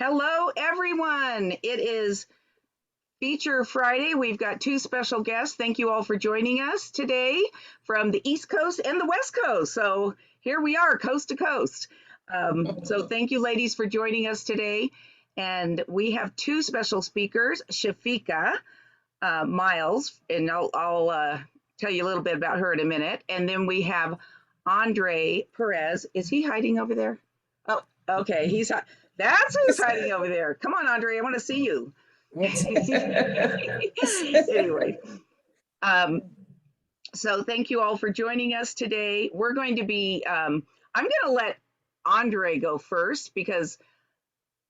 Hello, everyone. It is Feature Friday. We've got two special guests. Thank you all for joining us today from the East Coast and the West Coast. So here we are, coast to coast. So thank you, ladies, for joining us today. And we have two special speakers, Shafika Miles, and I'll tell you a little bit about her in a minute. And then we have Andre Perez. Is he hiding over there? Oh, okay. That's who's hiding over there. Come on, Andre. I want to see you. Anyway, so thank you all for joining us today. We're going to be, I'm going to let Andre go first because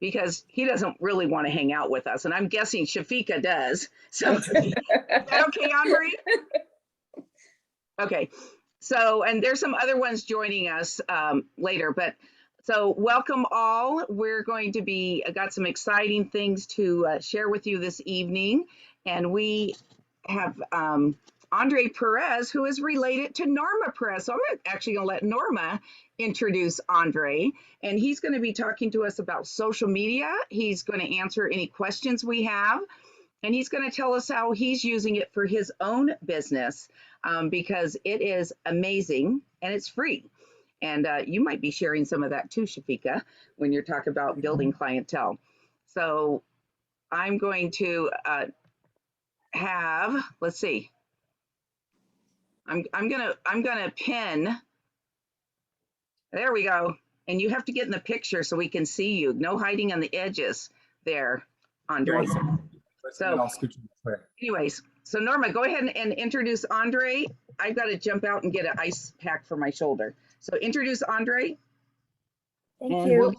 he doesn't really want to hang out with us. And I'm guessing Shafika does. So is that okay, Andre? Okay. So, and there's some other ones joining us later, but so welcome all. We're going to be, got some exciting things to share with you this evening. And we have Andre Perez, who is related to Norma Perez. So I'm actually going to let Norma introduce Andre. And he's going to be talking to us about social media. He's going to answer any questions we have. And he's going to tell us how he's using it for his own business because it is amazing and it's free. And you might be sharing some of that too, Shafika, when you're talking about building clientele. So I'm going to have, let's see. I'm gonna pin. There we go. And you have to get in the picture so we can see you. No hiding on the edges there, Andre. So anyways, so Norma, go ahead and introduce Andre. I've got to jump out and get an ice pack for my shoulder. So introduce Andre. Thank you.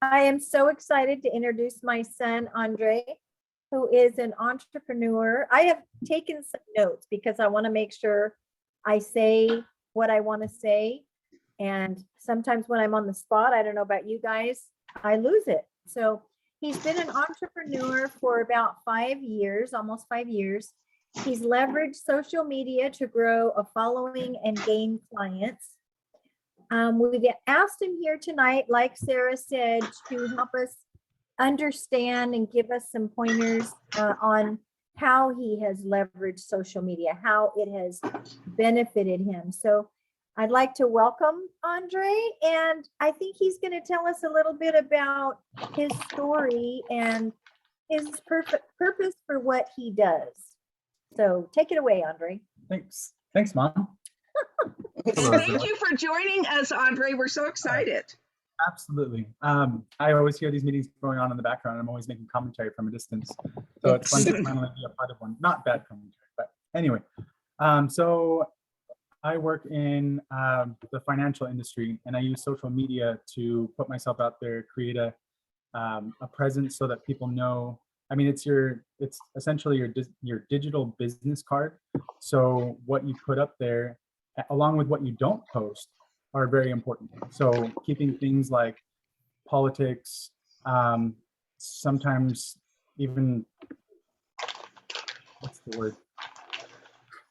I am so excited to introduce my son, Andre, who is an entrepreneur. I have taken some notes because I want to make sure I say what I want to say. And sometimes when I'm on the spot, I don't know about you guys, I lose it. So he's been an entrepreneur for about 5 years, almost 5 years. He's leveraged social media to grow a following and gain clients. We've asked him here tonight, like Sarah said, to help us understand and give us some pointers on how he has leveraged social media, how it has benefited him. So I'd like to welcome Andre, and I think he's going to tell us a little bit about his story and his purpose for what he does. So take it away, Andre. Thanks, Mom. Thank you for joining us, Andre. We're so excited. Absolutely. I always hear these meetings going on in the background. I'm always making commentary from a distance. So it's fun to finally be a part of one. Not bad commentary, but anyway. So I work in the financial industry, and I use social media to put myself out there, create a presence so that people know. I mean, it's essentially your digital business card. So what you put up there, along with what you don't post, are very important. So keeping things like politics, sometimes even, what's the word?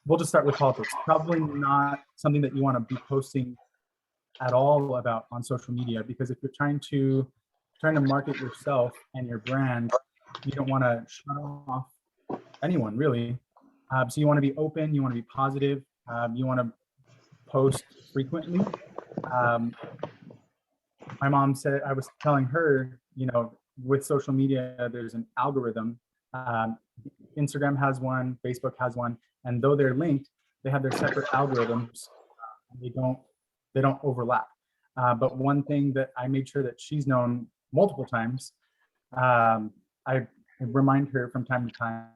We'll just start with politics. Probably not something that you want to be posting at all about on social media, because if you're trying to market yourself and your brand, you don't want to shut off anyone really. So you want to be open, you want to be positive, you want to post frequently. My mom said, I was telling her, with social media, there's an algorithm. Instagram has one, Facebook has one, and though they're linked, they have their separate algorithms. They don't overlap. But one thing that I made sure that she's known multiple times, I remind her from time to time,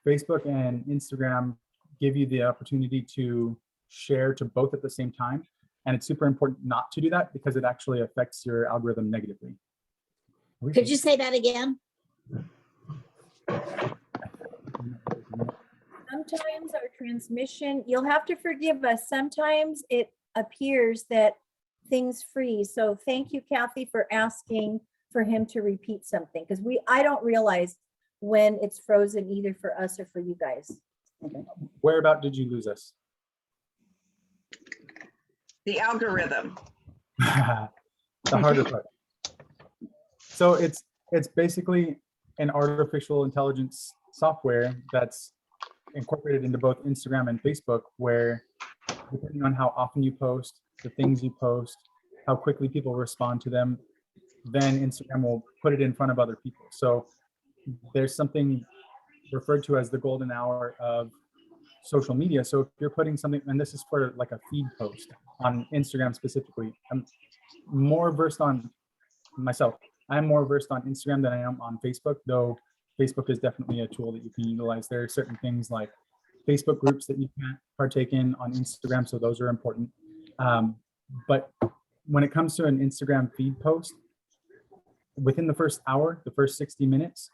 Facebook and Instagram give you the opportunity to share to both at the same time. And it's super important not to do that because it actually affects your algorithm negatively. Could you say that again? Sometimes our transmission, you'll have to forgive us. Sometimes it appears that things freeze. So thank you, Kathy, for asking for him to repeat something, because I don't realize when it's frozen either for us or for you guys. Okay. Whereabout did you lose us? The algorithm. The harder part. So it's basically an artificial intelligence software that's incorporated into both Instagram and Facebook, where depending on how often you post, the things you post, how quickly people respond to them, then Instagram will put it in front of other people. So there's something referred to as the golden hour of social media. So if you're putting something, and this is for like a feed post on Instagram specifically, I'm more versed on myself. I'm more versed on Instagram than I am on Facebook, though Facebook is definitely a tool that you can utilize. There are certain things like Facebook groups that you can't partake in on Instagram, so those are important. But when it comes to an Instagram feed post, within the first hour, the first 60 minutes,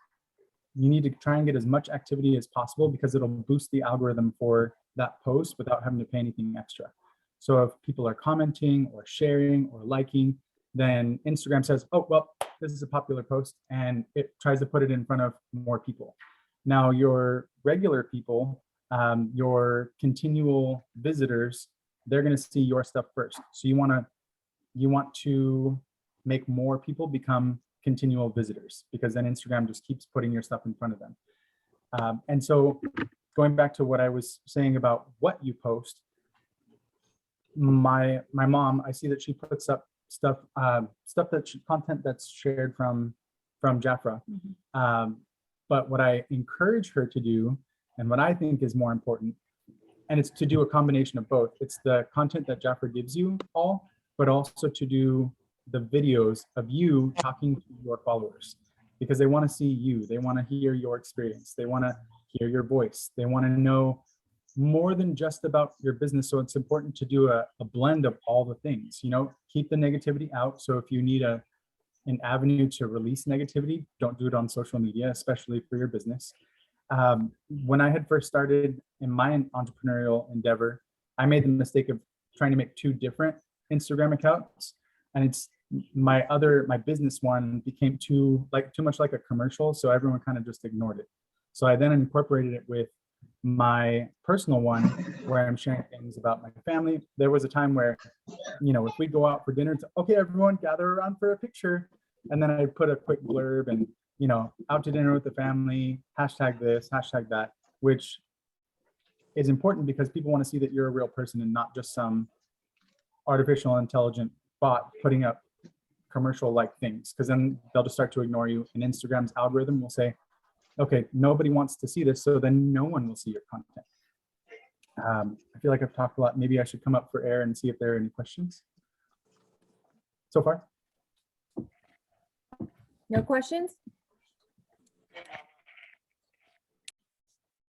you need to try and get as much activity as possible because it'll boost the algorithm for that post without having to pay anything extra. So if people are commenting or sharing or liking, then Instagram says, oh, well, this is a popular post, and it tries to put it in front of more people. Now, your regular people, your continual visitors, they're going to see your stuff first. So you want to make more people become continual visitors, because then Instagram just keeps putting your stuff in front of them. And so going back to what I was saying about what you post, my mom, I see that she puts up stuff content that's shared from Jafra. But what I encourage her to do, and what I think is more important, and it's to do a combination of both. It's the content that Jafra gives you all, but also to do the videos of you talking to your followers, because they want to see you. They want to hear your experience. They want to hear your voice. They want to know more than just about your business. So it's important to do a blend of all the things, keep the negativity out. So if you need an avenue to release negativity, don't do it on social media, especially for your business. When I had first started in my entrepreneurial endeavor, I made the mistake of trying to make two different Instagram accounts, and it's my business one became too much like a commercial, so everyone kind of just ignored it. So I then incorporated it with my personal one, where I'm sharing things about my family. There was a time where, if we go out for dinner, it's okay, everyone gather around for a picture, and then I'd put a quick blurb and out to dinner with the family, hashtag this, hashtag that, which is important because people want to see that you're a real person and not just some artificial intelligent bot putting up commercial like things, because then they'll just start to ignore you, and Instagram's algorithm will say, okay, nobody wants to see this, so then no one will see your content. I feel like I've talked a lot. Maybe I should come up for air and see if there are any questions so far. No questions?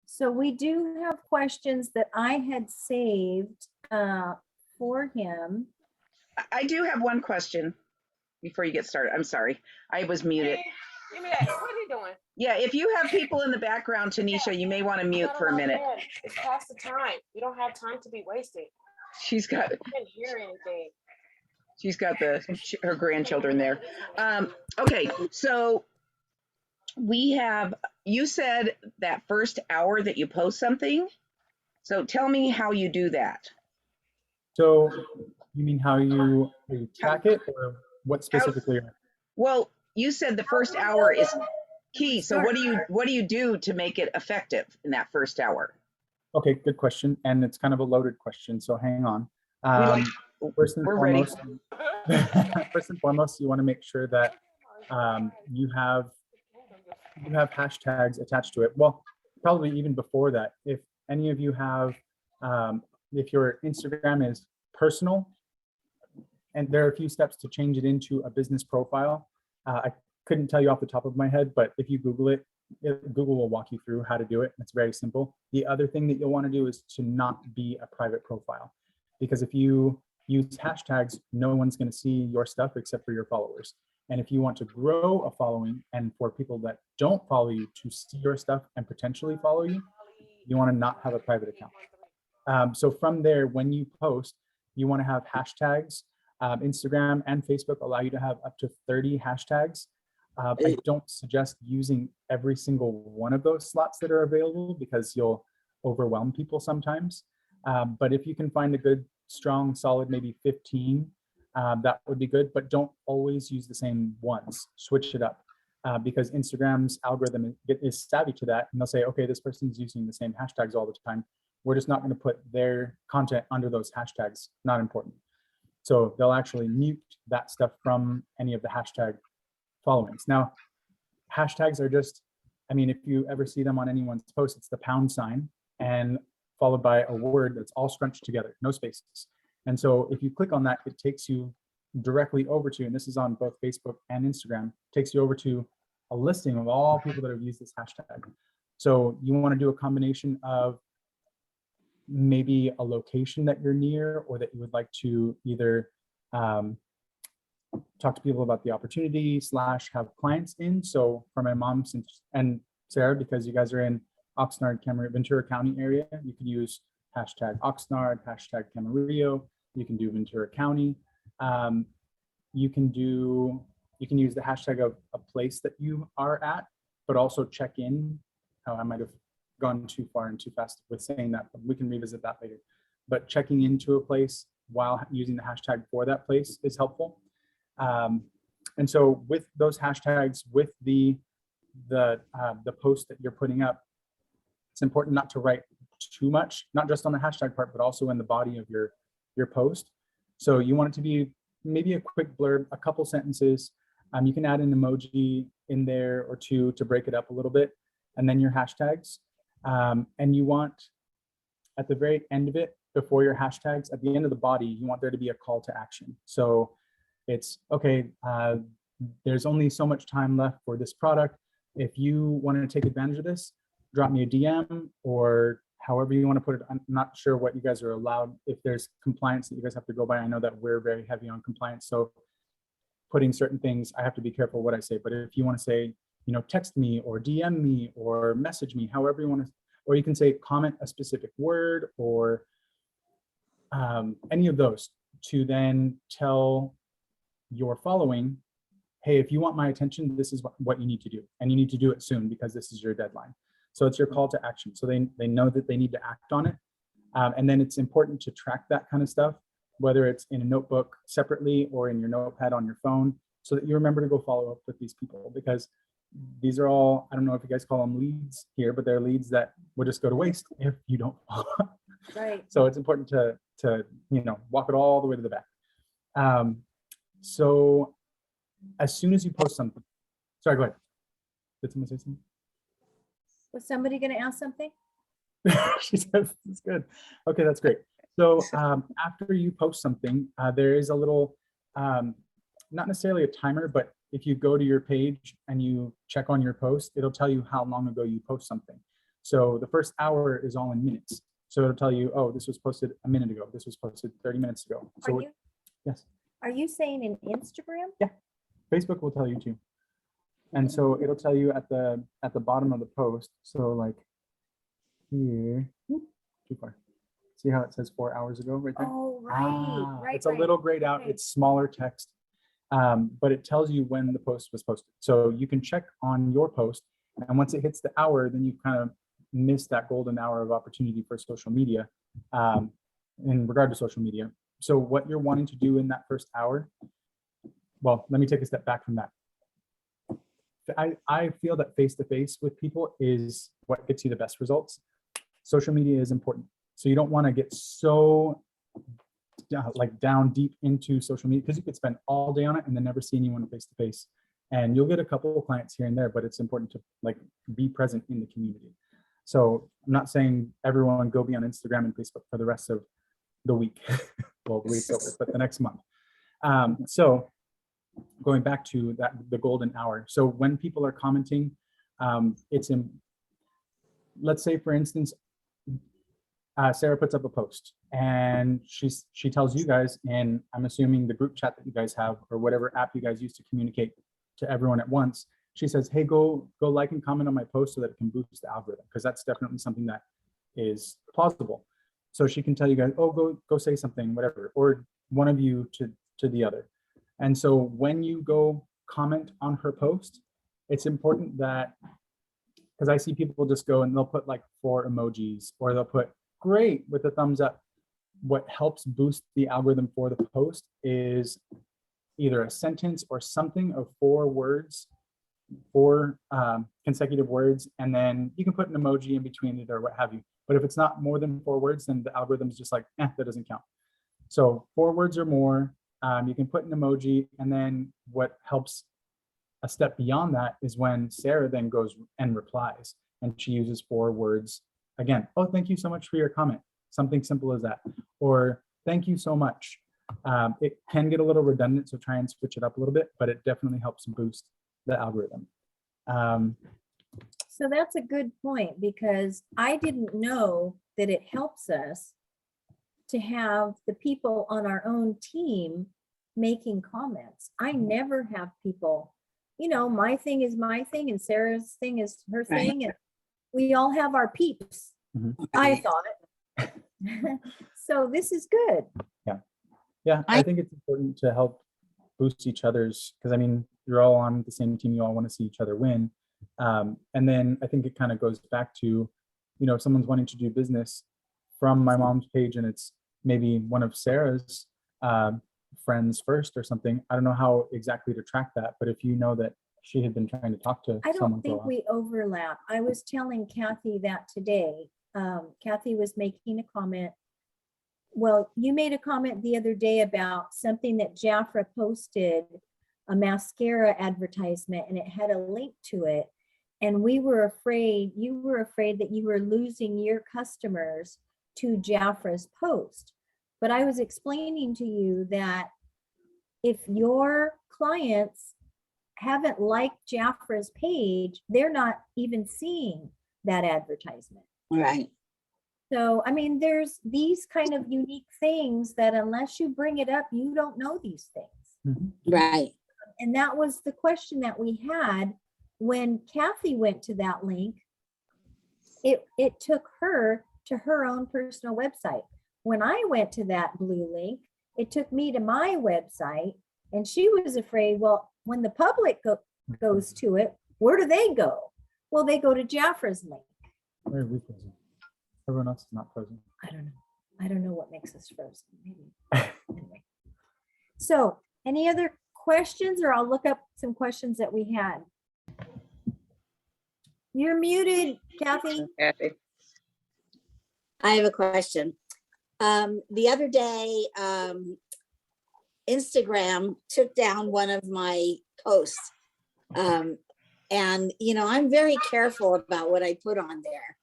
So we do have questions that I had saved for him. I do have one question before you get started. I'm sorry, I was muted. Give me that. What are you doing? Yeah, if you have people in the background, Tanisha, you may want to mute for a minute. It's past the time. You don't have time to be wasted. She's got I didn't hear anything. She's got her grandchildren there. Okay, so you said that first hour that you post something. So tell me how you do that. So you mean how you track it, or what specifically? Well, you said the first hour is key. So what do you do to make it effective in that first hour? Okay, good question, and it's kind of a loaded question, so hang on. First and foremost, you want to make sure that you have hashtags attached to it. Well, probably even before that, if any of you have, if your Instagram is personal, and there are a few steps to change it into a business profile. I couldn't tell you off the top of my head, but if you Google it, Google will walk you through how to do it. It's very simple. The other thing that you'll want to do is to not be a private profile, because if you use hashtags, no one's going to see your stuff except for your followers. And if you want to grow a following, and for people that don't follow you to see your stuff and potentially follow you, you want to not have a private account. So from there, when you post, you want to have hashtags. Instagram and Facebook allow you to have up to 30 hashtags. I don't suggest using every single one of those slots that are available, because you'll overwhelm people sometimes. But if you can find a good, strong, solid, maybe 15 that would be good, but don't always use the same ones. Switch it up because Instagram's algorithm is savvy to that, and they'll say, okay, this person's using the same hashtags all the time. We're just not going to put their content under those hashtags. Not important. So they'll actually mute that stuff from any of the hashtag followings. Now, hashtags are just, I mean, if you ever see them on anyone's post, it's the pound sign and followed by a word that's all scrunched together, no spaces. And so if you click on that, it takes you directly over to, and this is on both Facebook and Instagram, takes you over to a listing of all people that have used this hashtag. So you want to do a combination of maybe a location that you're near, or that you would like to either talk to people about the opportunity / have clients in. So for my mom and Sarah, because you guys are in Oxnard, Ventura County area, you can use hashtag Oxnard, hashtag Camarillo. You can do Ventura County. You can use the hashtag of a place that you are at, but also check in. I might have gone too far and too fast with saying that, but we can revisit that later. But checking into a place while using the hashtag for that place is helpful. And so with those hashtags, with the post that you're putting up, it's important not to write too much, not just on the hashtag part, but also in the body of your post. So you want it to be maybe a quick blurb, a couple sentences. You can add an emoji in there or two to break it up a little bit, and then your hashtags. And you want, at the very end of it, before your hashtags, at the end of the body, you want there to be a call to action. So it's, okay, there's only so much time left for this product. If you want to take advantage of this, drop me a DM, or however you want to put it. I'm not sure what you guys are allowed, if there's compliance that you guys have to go by. I know that we're very heavy on compliance, so putting certain things, I have to be careful what I say. But if you want to say, you know, text me or DM me or message me, however you want to, or you can say comment a specific word or any of those, to then tell your following, hey, if you want my attention, this is what you need to do, and you need to do it soon because this is your deadline. So it's your call to action. So they know that they need to act on it. And then it's important to track that kind of stuff, whether it's in a notebook separately or in your notepad on your phone, so that you remember to go follow up with these people, because these are all, I don't know if you guys call them leads here, but they're leads that will just go to waste if you don't follow up. Right. So it's important to you know, walk it all the way to the back. So as soon as you post something, sorry, go ahead. Did someone say something? Was somebody going to ask something? She says it's good. Okay, that's great. So after you post something, there is a little, not necessarily a timer, but if you go to your page and you check on your post, it'll tell you how long ago you post something. So the first hour is all in minutes. So it'll tell you, oh, this was posted a minute ago. This was posted 30 minutes ago. So yes. Are you saying in Instagram? Yeah, Facebook will tell you too. And so it'll tell you at the bottom of the post. So like here, too far. See how it says 4 hours ago right there? Oh, right. Right. It's a little grayed out. Okay. It's smaller text, but it tells you when the post was posted. So you can check on your post, and once it hits the hour, then you kind of miss that golden hour of opportunity for social media, in regard to social media. So what you're wanting to do in that first hour, well, let me take a step back from that. I feel that face-to-face with people is what gets you the best results. Social media is important. So you don't want to get so like down deep into social media, because you could spend all day on it and then never see anyone face-to-face. And you'll get a couple of clients here and there, but it's important to like be present in the community. So I'm not saying everyone go be on Instagram and Facebook for the rest of the week. Well, the week's over, but the next month. So going back to that, the golden hour. So when people are commenting, it's in, let's say for instance, Sarah puts up a post and she tells you guys, and I'm assuming the group chat that you guys have or whatever app you guys use to communicate to everyone at once, she says, hey, go like and comment on my post so that it can boost the algorithm, because that's definitely something that is plausible. So she can tell you guys, oh, go say something, whatever, or one of you to the other. And so when you go comment on her post, it's important that, because I see people just go and they'll put like 4 emojis, or they'll put great with a thumbs up. what helps boost the algorithm for the post is either a sentence or something of 4 words, 4 consecutive words, and then you can put an emoji in between it or what have you. But if it's not more than 4 words, then the algorithm's just like, that doesn't count. So 4 words or more, you can put an emoji, and then what helps a step beyond that is when Sarah then goes and replies, and she uses 4 words again. Oh, thank you so much for your comment. Something simple as that. Or thank you so much. It can get a little redundant, so try and switch it up a little bit, but it definitely helps boost the algorithm. So that's a good point, because I didn't know that it helps us to have the people on our own team making comments. I never have people, my thing is my thing and Sarah's thing is her thing, and we all have our peeps. I thought. So this is good. Yeah, I think it's important to help boost each other's, because I mean, you're all on the same team, you all want to see each other win. And then I think it kind of goes back to, if someone's wanting to do business from my mom's page and it's maybe one of Sarah's friends first or something, I don't know how exactly to track that, but if you know that she had been trying to talk to I someone don't think we overlap. I was telling Kathy that today. Kathy was making a comment. Well, you made a comment the other day about something that Jafra posted, a mascara advertisement, and it had a link to it. And you were afraid that you were losing your customers to Jafra's post. But I was explaining to you that if your clients haven't liked Jafra's page, they're not even seeing that advertisement. Right. So, I mean, there's these kind of unique things that unless you bring it up, you don't know these things. Right. And that was the question that we had when Kathy went to that link. It took her to her own personal website. When I went to that blue link, it took me to my website, and she was afraid, well, when the public goes to it, where do they go? Well, they go to Jafra's link. Where are we frozen? Everyone else is not frozen. I don't know what makes us frozen. Maybe. Anyway. So, any other questions, or I'll look up some questions that we had. You're muted, Kathy. I have a question. The other day, Instagram took down one of my posts. And, I'm very careful about what I put on there.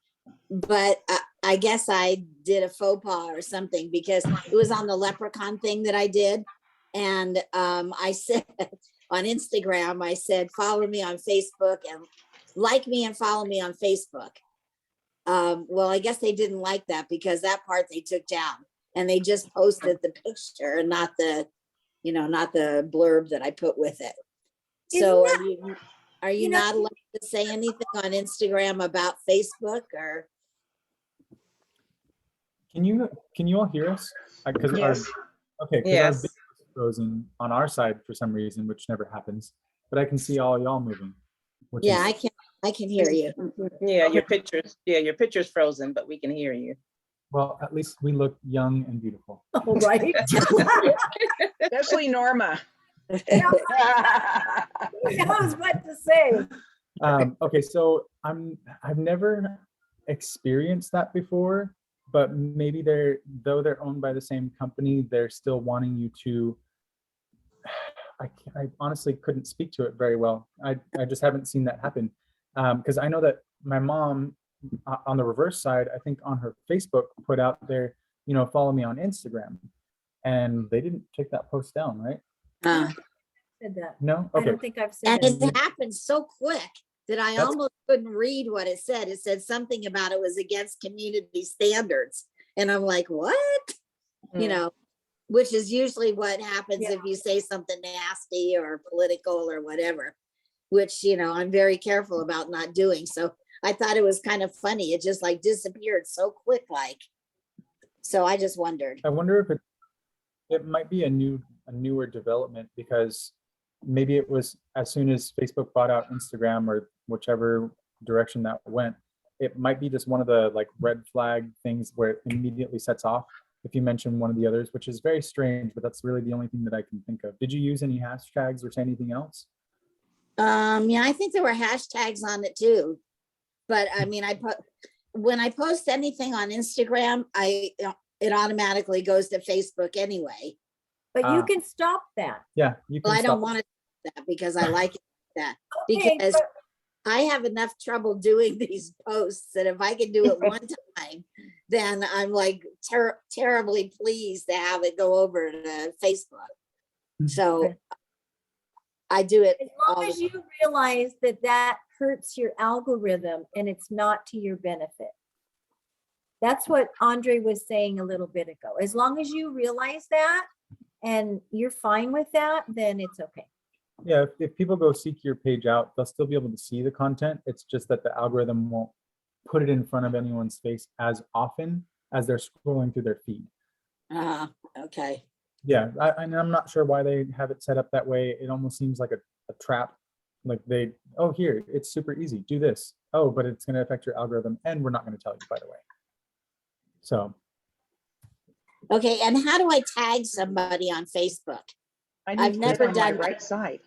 But I guess I did a faux pas or something, because it was on the leprechaun thing that I did. And I said on Instagram, I said, follow me on Facebook and like me and follow me on Facebook. Well, I guess they didn't like that, because that part they took down, and they just posted the picture and not the blurb that I put with it. So are you not allowed to say anything on Instagram about Facebook, or? Can you all hear us? Yes. Okay, because our video is frozen on our side for some reason, which never happens. But I can see all y'all moving. Yeah, I can hear you. Yeah, your picture's frozen, but we can hear you. Well, at least we look young and beautiful. Oh, right. Especially Norma. I was about to say. Okay, so I've never experienced that before, but maybe though they're owned by the same company, they're still wanting you to. I honestly couldn't speak to it very well. I just haven't seen that happen, because I know that my mom, on the reverse side, I think on her Facebook put out there, follow me on Instagram, and they didn't take that post down, right? Said that. No. I Okay. don't think I've said And that. it happened so quick that I almost couldn't read what it said. It said something about it was against community standards. And I'm like, what? Which is usually what happens if you say something nasty or political or whatever, which, I'm very careful about not doing. So I thought it was kind of funny. It just like disappeared so quick, like. So I just wondered. I wonder if it might be a newer development, because maybe it was as soon as Facebook bought out Instagram or whichever direction that went, it might be just one of the like red flag things where it immediately sets off, if you mention one of the others, which is very strange, but that's really the only thing that I can think of. Did you use any hashtags or say anything else? Yeah, I think there were hashtags on it too. But I mean, when I post anything on Instagram, it automatically goes to Facebook anyway. But you can stop that. Yeah, you can. Well, I stop don't want to do that because I like it like that. Okay, Because I have enough trouble doing these posts that if I can do it one time, then I'm like terribly pleased to have it go over to Facebook. So Okay. I do it. As long as you realize that that hurts your algorithm and it's not to your benefit. That's what Andre was saying a little bit ago. As long as you realize that and you're fine with that, then it's okay. Yeah, if people go seek your page out, they'll still be able to see the content. It's just that the algorithm won't put it in front of anyone's face as often as they're scrolling through their feed. Okay. Yeah, I'm not sure why they have it set up that way. It almost seems like a trap. Like oh, here, it's super easy. Do this. Oh, but it's going to affect your algorithm, and we're not going to tell you, by the way. So. Okay, and how do I tag somebody on Facebook? I've never on my done right side.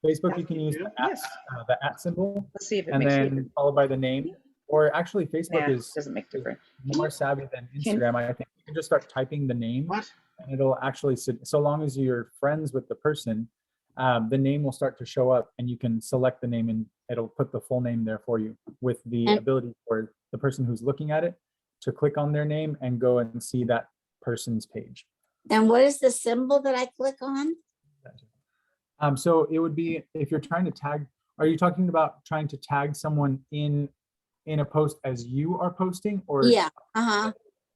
Facebook, you can use Yes. the at symbol, Let's see if it and makes then it. followed by the name. Or actually, Facebook Yeah, is doesn't make difference. more savvy than Instagram. I think you can just start typing the name, What? and it'll actually, so long as you're friends with the person, the name will start to show up, and you can select the name, and it'll put the full name there for you, with the ability for the person who's looking at it to click on their name and go and see that person's page. And what is the symbol that I click on? So it would be, if you're trying to tag, are you talking about trying to tag someone in a post as you are posting, or Yeah.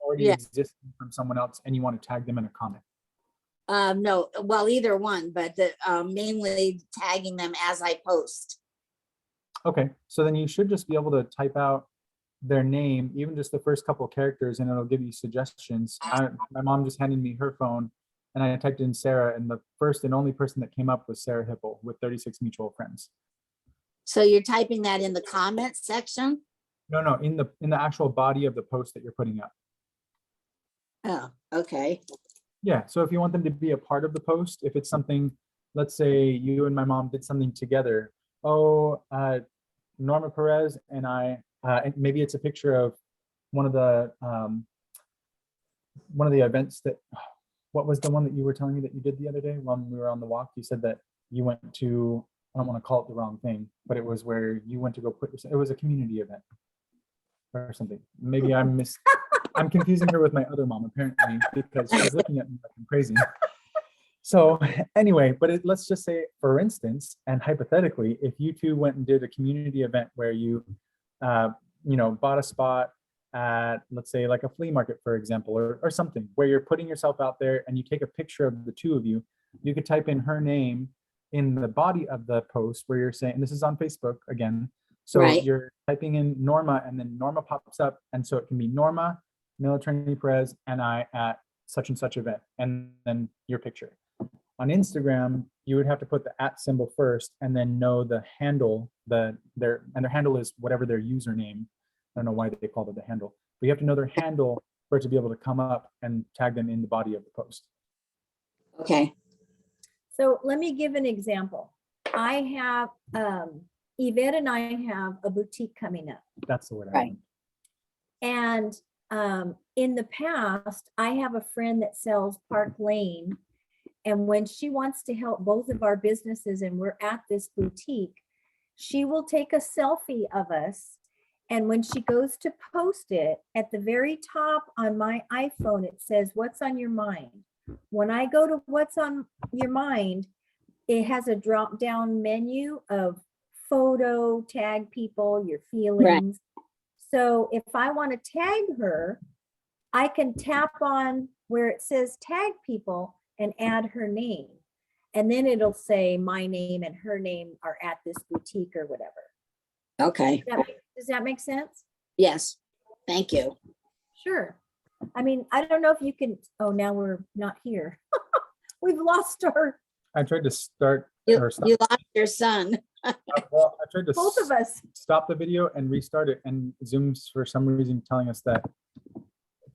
already Yeah. existing from someone else and you want to tag them in a comment? No, well, either one, but mainly tagging them as I post. Okay, so then you should just be able to type out their name, even just the first couple of characters, and it'll give you suggestions. My mom just handed me her phone, and I typed in Sarah, and the first and only person that came up was Sarah Hipple with 36 mutual friends. So you're typing that in the comment section? No, in the actual body of the post that you're putting up. Oh, okay. Yeah, so if you want them to be a part of the post, if it's something, let's say you and my mom did something together. Oh, Norma Perez and I, and maybe it's a picture of one of the events that, what was the one that you were telling me that you did the other day when we were on the walk? You said that you went to, I don't want to call it the wrong thing, but it was where you went to go put yourself, it was a community event or something. Maybe I'm confusing her with my other mom, apparently, because she's looking at me like I'm crazy. So anyway, but let's just say, for instance, and hypothetically, if you two went and did a community event where you, bought a spot at, let's say, like a flea market, for example, or something, where you're putting yourself out there and you take a picture of the two of you, you could type in her name in the body of the post where you're saying, and this is on Facebook again, so right. You're typing in Norma, and then Norma pops up, and so it can be Norma, Military Perez, and I at such and such event, and then your picture. On Instagram, you would have to put the @ symbol first, and then know the handle, their handle is whatever their username. I don't know why they called it the handle, but you have to know their handle for it to be able to come up and tag them in the body of the post. Okay. So let me give an example. I have, Yvette and I have a boutique coming up. That's the word. Right. And in the past, I have a friend that sells Park Lane. And when she wants to help both of our businesses and we're at this boutique, she will take a selfie of us. And when she goes to post it, at the very top on my iPhone, it says, "What's on your mind?" When I go to what's on your mind, it has a drop down menu of photo, tag people, your feelings. Right. So if I want to tag her, I can tap on where it says tag people and add her name. And then it'll say my name and her name are at this boutique or whatever. Okay. Does that make sense? Yes. Thank you. Sure. I mean, I don't know if you can, oh, now we're not here. We've lost our. I tried to start. You lost your son. Well, I tried to both of us stop the video and restart it, and Zoom's for some reason telling us that it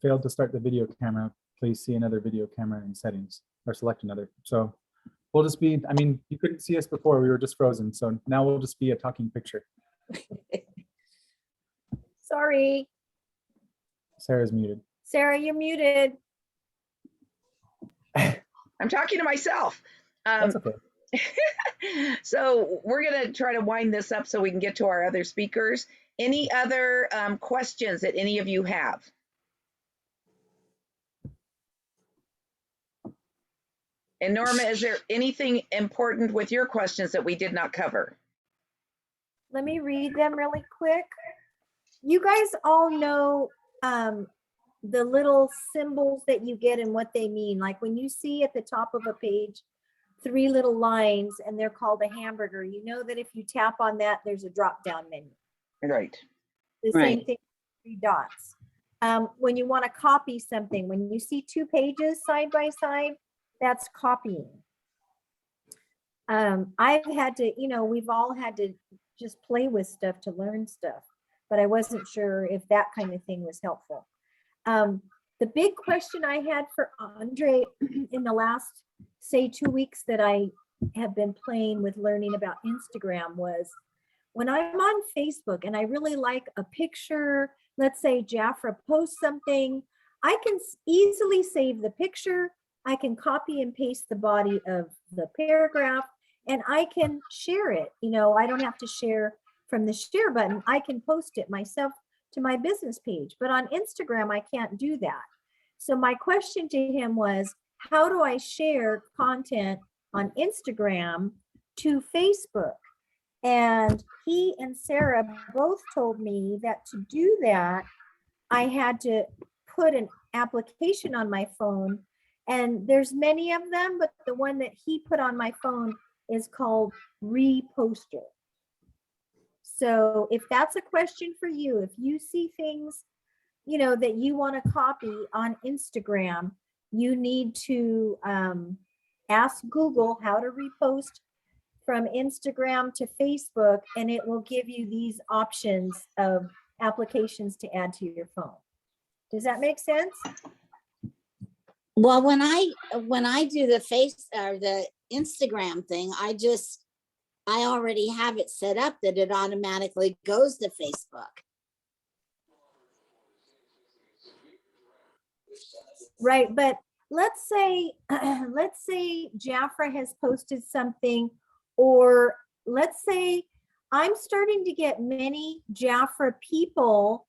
failed to start the video camera. please see another video camera in settings or select another. So we'll just be, I mean, you couldn't see us before, we were just frozen. So now we'll just be a talking picture. Sorry, Sarah's muted. Sarah, you're muted. I'm talking to myself. That's okay. So we're going to try to wind this up so we can get to our other speakers. Any other questions that any of you have? And Norma, is there anything important with your questions that we did not cover? Let me read them really quick. You guys all know the little symbols that you get and what they mean. Like when you see at the top of a page, 3 little lines and they're called a hamburger, you know that if you tap on that, there's a drop down menu. Right. The same thing, 3 dots. When you want to copy something, when you see 2 pages side by side, that's copying. I've had to, we've all had to just play with stuff to learn stuff, but I wasn't sure if that kind of thing was helpful. The big question I had for Andre in the last, say, 2 weeks that I have been playing with learning about Instagram was when I'm on Facebook and I really like a picture, let's say Jafra posts something, I can easily save the picture. I can copy and paste the body of the paragraph and I can share it. I don't have to share from the share button. I can post it myself to my business page, but on Instagram, I can't do that. So my question to him was, how do I share content on Instagram to Facebook? And he and Sarah both told me that to do that, I had to put an application on my phone. And there's many of them, but the one that he put on my phone is called Reposter. So if that's a question for you, if you see things, that you want to copy on Instagram, you need to ask Google how to repost from Instagram to Facebook, and it will give you these options of applications to add to your phone. Does that make sense? Well, when I do the the Instagram thing, I already have it set up that it automatically goes to Facebook. Right, but let's say Jafra has posted something, or let's say I'm starting to get many Jafra people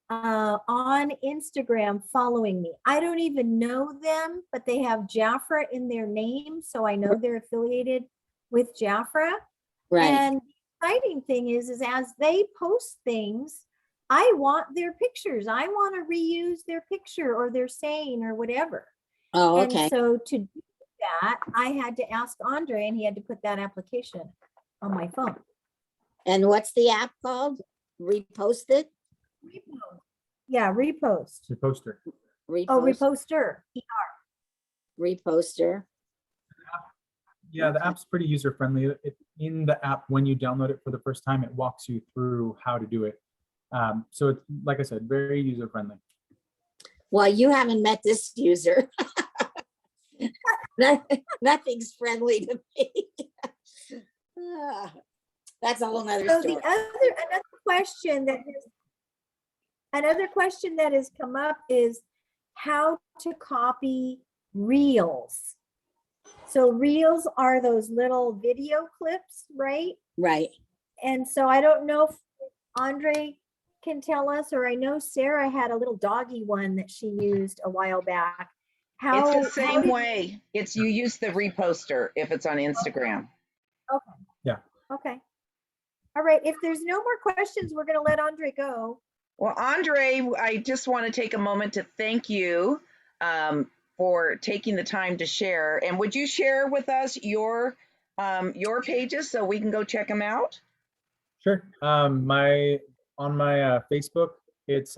on Instagram following me. I don't even know them, but they have Jafra in their name, so I know they're affiliated with Jafra. Right. And the exciting thing is as they post things, I want their pictures. I want to reuse their picture or their saying or whatever. Oh, okay. And so to do that, I had to ask Andre, and he had to put that application on my phone. And what's the app called? Repost it? Repost. Yeah, repost. Reposter. Oh, reposter. Reposter. Yeah, the app's pretty user friendly. In the app, when you download it for the first time, it walks you through how to do it. So it's, like I said, very user friendly. Well, you haven't met this user. Nothing's friendly to me. That's a whole nother So story. Another question that has come up is how to copy reels. So reels are those little video clips, right? Right. And so I don't know if Andre can tell us, or I know Sarah had a little doggy one that she used a while back. It's the same way. You use the reposter if it's on Instagram. Okay. Yeah. Okay. All right. If there's no more questions, we're going to let Andre go. Well, Andre, I just want to take a moment to thank you for taking the time to share. And would you share with us your pages so we can go check them out? Sure. On my Facebook, it's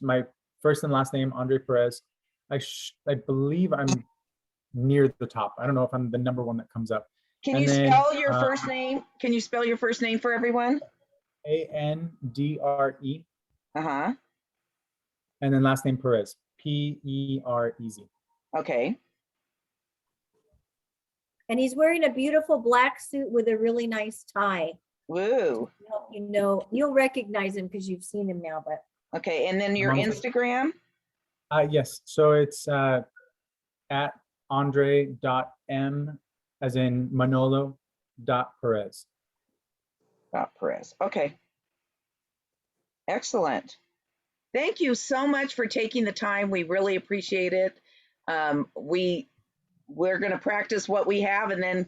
my first and last name, Andre Perez. I believe I'm near the top. I don't know if I'm the number one that comes up. Can you spell your first name? Can you spell your first name for everyone? Andre. Uh-huh. And then last name Perez. P-E-R-E-Z. Okay. And he's wearing a beautiful black suit with a really nice tie. Woo. You know, you'll recognize him because you've seen him now, but Okay, and then your Instagram? Yes, so it's at andre.m as in Manolo.Perez. Perez. Okay. Excellent. Thank you so much for taking the time. We really appreciate it. We're going to practice what we have, and then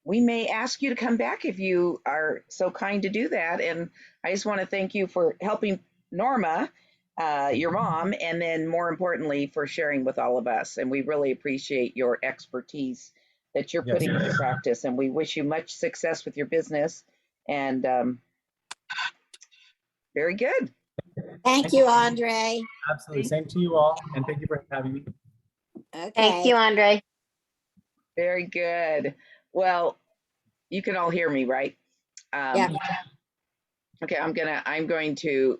we may ask you to come back if you are so kind to do that. And I just want to thank you for helping Norma, your mom, and then more importantly for sharing with all of us. And we really appreciate your expertise that you're putting into practice. And we wish you much success with your business. And very good. Thank you, Andre. Absolutely. Same to you all. And thank you for having me. Okay. Thank you, Andre. Very good. Well, you can all hear me, right? Yeah. Okay, I'm going to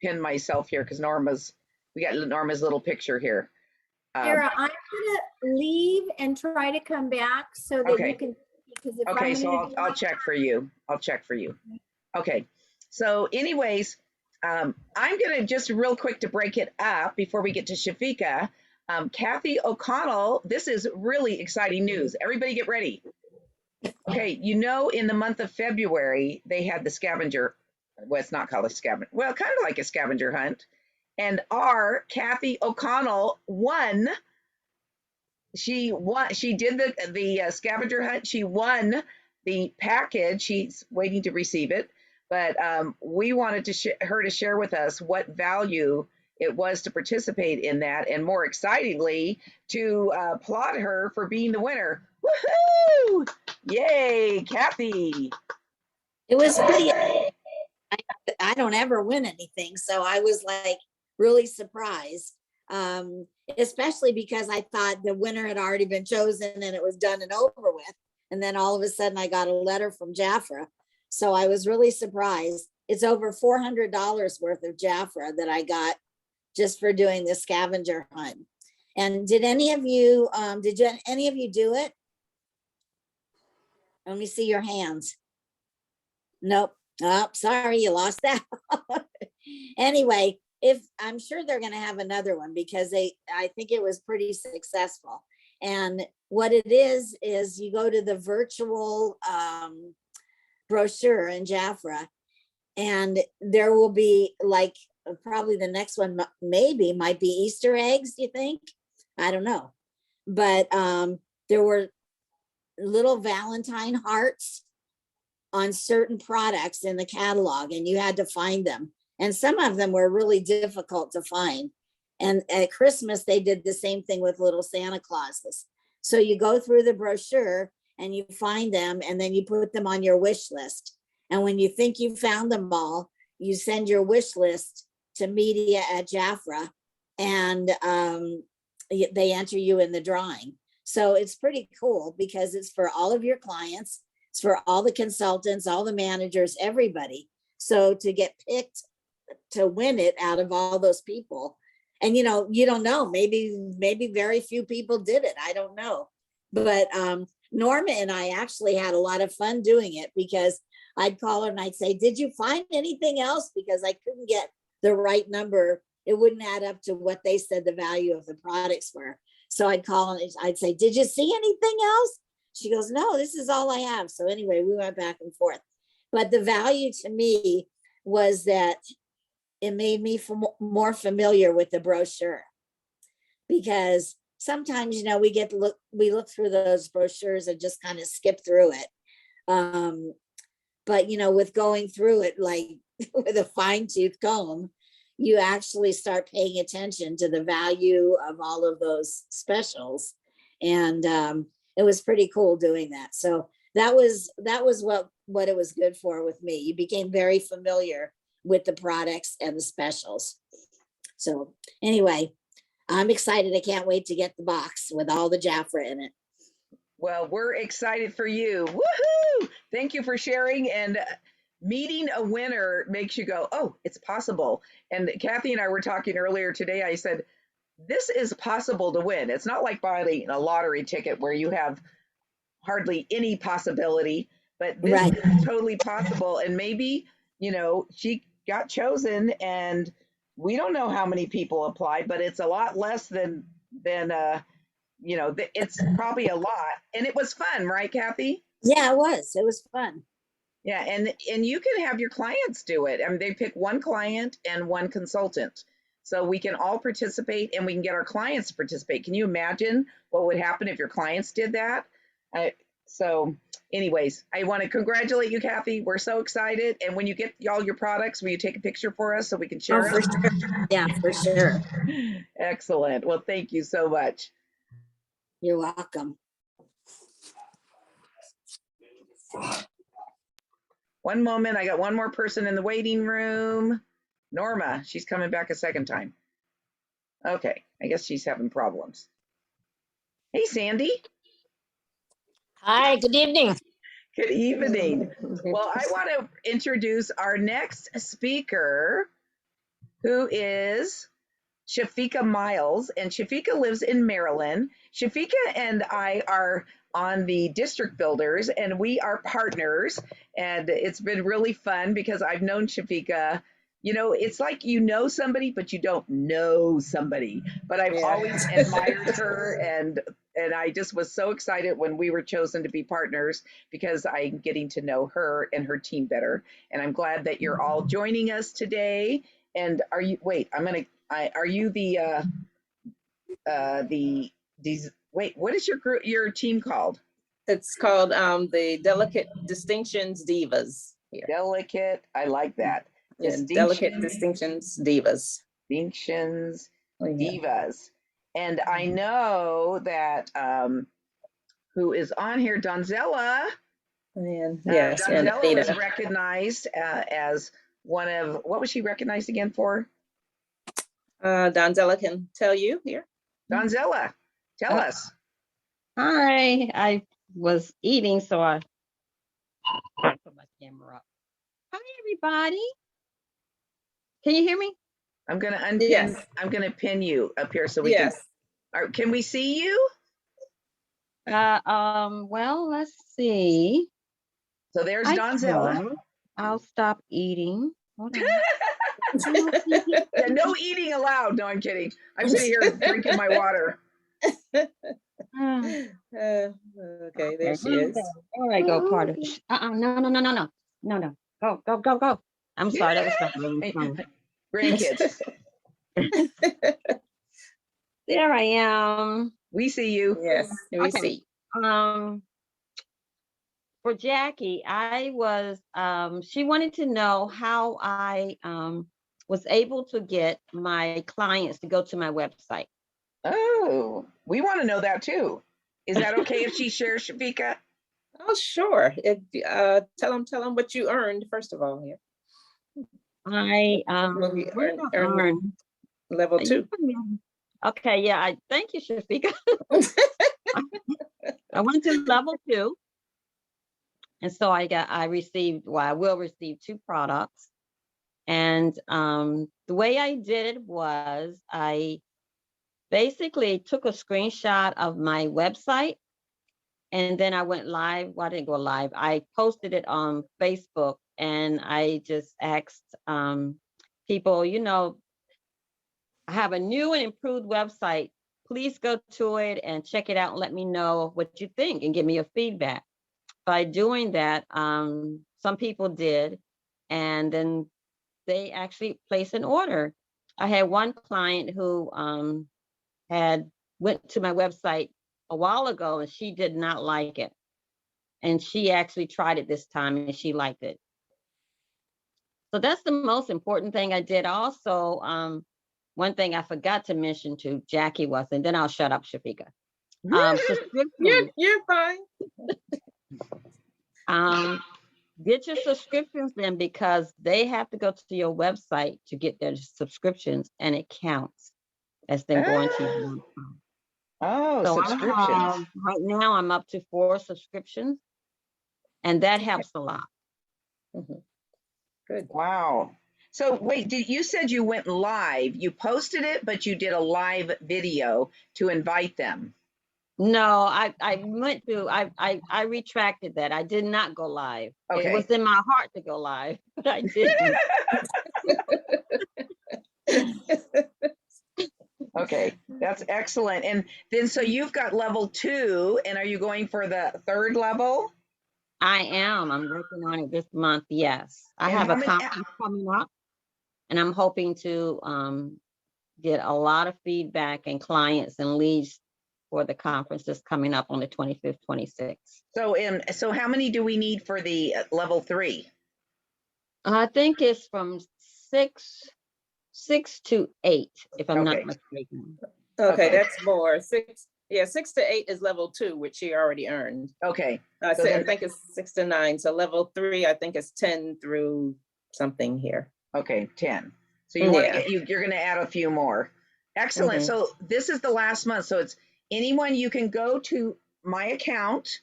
pin myself here because we got Norma's little picture here. Sarah, I'm gonna leave and try to come back so that Okay. you can. Because if Okay, I'm so gonna do I'll my- check for you. I'll check for you. Okay. So anyways, I'm going to just real quick to break it up before we get to Shafika. Kathy O'Connell, this is really exciting news. Everybody get ready. Okay, you know, in the month of February, they had the scavenger. Well, it's not called a scavenger. Well, kind of like a scavenger hunt. And our Kathy O'Connell won. She won. She did the scavenger hunt. She won the package. She's waiting to receive it. But we wanted her to share with us what value it was to participate in that, and more excitingly, to applaud her for being the winner. Woohoo! Yay, Kathy! It was pretty. I don't ever win anything, so I was like really surprised, especially because I thought the winner had already been chosen and it was done and over with. And then all of a sudden, I got a letter from Jafra, so I was really surprised. It's over $400 worth of Jafra that I got just for doing the scavenger hunt. And did any of you do it? Let me see your hands. Nope. Oh, sorry, you lost that. Anyway, I'm sure they're going to have another one because I think it was pretty successful. And what it is you go to the virtual brochure in Jafra, and there will be like probably the next one might be Easter eggs. Do you think? I don't know, but there were little Valentine hearts on certain products in the catalog, and you had to find them. And some of them were really difficult to find. And at Christmas, they did the same thing with little Santa Clauses. So you go through the brochure and you find them, and then you put them on your wish list. And when you think you found them all, you send your wish list to media@Jafra, and they enter you in the drawing. So it's pretty cool because it's for all of your clients. It's for all the consultants, all the managers, everybody. So to get picked to win it out of all those people, and you don't know, maybe very few people did it. I don't know. But Norma and I actually had a lot of fun doing it because I'd call her and I'd say, did you find anything else? Because I couldn't get the right number. It wouldn't add up to what they said the value of the products were. So I'd call and I'd say, did you see anything else? She goes, no, this is all I have. So anyway, we went back and forth. But the value to me was that it made me more familiar with the brochure, because sometimes, we look through those brochures and just kind of skip through it. But, with going through it, like with a fine tooth comb, you actually start paying attention to the value of all of those specials. And it was pretty cool doing that. So that was what it was good for with me. You became very familiar with the products and the specials. So anyway, I'm excited. I can't wait to get the box with all the Jafra in it. Well, we're excited for you. Woohoo! Thank you for sharing. And meeting a winner makes you go, oh, it's possible. And Kathy and I were talking earlier today. I said, this is possible to win. It's not like buying a lottery ticket where you have hardly any possibility, but this Right. is totally possible. And maybe, she got chosen, and we don't know how many people applied, but it's a lot less than it's probably a lot. And it was fun, right, Kathy? Yeah, it was. It was fun. Yeah, and you can have your clients do it. I mean, they pick one client and one consultant. So we can all participate, and we can get our clients to participate. Can you imagine what would happen if your clients did that? So anyways, I want to congratulate you, Kathy. We're so excited. And when you get all your products, will you take a picture for us so we can share Oh, for it? sure. Yeah, for sure. Excellent. Well, thank you so much. You're welcome. One moment. I got one more person in the waiting room. Norma, she's coming back a second time. Okay, I guess she's having problems. Hey, Sandy. Hi, good evening. Good evening. Well, I want to introduce our next speaker, who is Shafika Miles, and Shafika lives in Maryland. Shafika and I are on the District Builders, and we are partners, and it's been really fun because I've known Shafika. It's like somebody, but you don't know somebody. But I've always admired her, and I just was so excited when we were chosen to be partners because I'm getting to know her and her team better. And I'm glad that you're all joining us today. And are you? Wait, are you wait, what is your team called? It's called the Delicate Distinctions Divas. Here. Delicate, I like that. Yeah, Delicate Distinctions Divas. Distinctions Yeah. Divas. And I know that who is on here, Donzella. And yes, and Donzella was recognized as one of, what was she recognized again for? Donzella can tell you here. Donzella, tell us. Hi, I was eating, so I put my camera up. Hi, everybody. Can you hear me? I'm gonna unpin. Yes. I'm gonna pin you up here so we can. Can we see you? Well, let's see. So there's Donzella. I'll stop eating. Hold on. Yeah, no eating allowed. No, I'm kidding. I'm sitting here drinking my water. Okay, there she is. There I go, part of it. No. Go. I'm sorry, that was not really fun. Grandkids. There I am. We see you. Yes, we see. For Jackie, I was, she wanted to know how I was able to get my clients to go to my website. Oh, we want to know that too. Is that okay if she shares, Shafika? Oh, sure. Tell them what you earned, first of all. Here. I earned level 2. Okay, yeah, thank you, Shafika. I went to level 2. And so I will receive 2 products. And the way I did it was I basically took a screenshot of my website, and then I went live. Well, I didn't go live. I posted it on Facebook, and I just asked people, I have a new and improved website. Please go to it and check it out and let me know what you think and give me a feedback. By doing that, some people did, and then they actually placed an order. I had one client who had went to my website a while ago, and she did not like it. And she actually tried it this time, and she liked it. So that's the most important thing I did. Also, one thing I forgot to mention to Jackie was, and then I'll shut up, Shafika. You're fine. Get your subscriptions then, because they have to go to your website to get their subscriptions, and it counts as them going to your website. Oh, so subscriptions. Right now I'm up to 4 subscriptions, and that helps a lot. Mm-hmm. Good. Wow. So wait, you said you went live. You posted it, but you did a live video to invite them. No, I went to I retracted that. I did not go live. It Okay. was in my heart to go live, but I didn't. Okay, that's excellent. And then so you've got level 2, and are you going for the 3rd level? I am. I'm working on it this month. Yes, I And have how a many? conference coming up, and I'm hoping to get a lot of feedback and clients and leads for the conference that's coming up on the 25th, 26th. So how many do we need for the level 3? I think it's from six to 8, if I'm not Okay. mistaken. Okay, Okay. that's more. 6 to 8 is level 2, which she already earned. Okay. I So then, think it's 6 to 9. So level 3, I think it's 10 through something here. okay, 10. So you want to Yeah. you're going to add a few more. Excellent. Mhm. So this is the last month. So it's anyone, you can go to my account,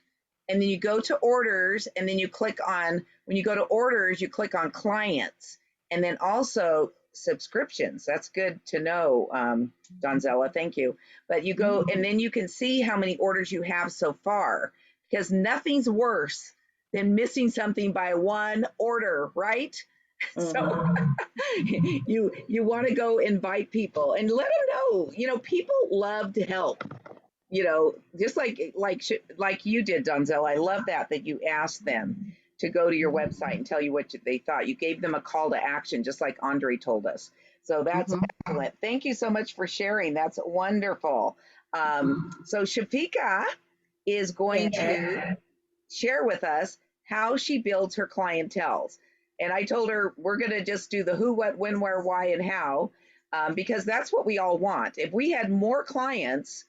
and then you go to orders, and then you click on, when you go to orders, you click on clients, and then also subscriptions. That's good to know, Donzella. Thank you. But you go, and then you can see how many orders you have so far, because nothing's worse than missing something by one order, right? So Mhm. you want to go invite people and let them know, people love to help, just like you did, Donzel. I love that you asked them to go to your website and tell you what they thought. You gave them a call to action, just like Andre told us. So that's Mhm. excellent. Thank you so much for sharing. That's wonderful. So Shafika is going to share with us how she builds her clientels. And I told her we're going to just do the who, what, when, where, why, and how, because that's what we all want. If we had more clients,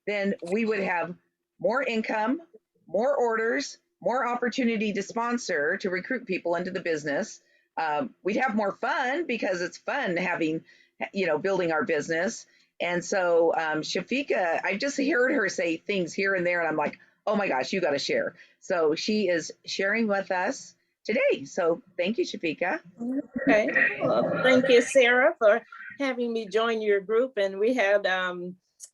then we would have more income, more orders, more opportunity to sponsor, to recruit people into the business. We'd have more fun because it's fun having, building our business. And so Shafika, I just heard her say things here and there, and I'm like, oh my gosh, you got to share. So she is sharing with us today. So thank you, Shafika. Okay. Well, thank you, Sarah, for having me join your group. And we had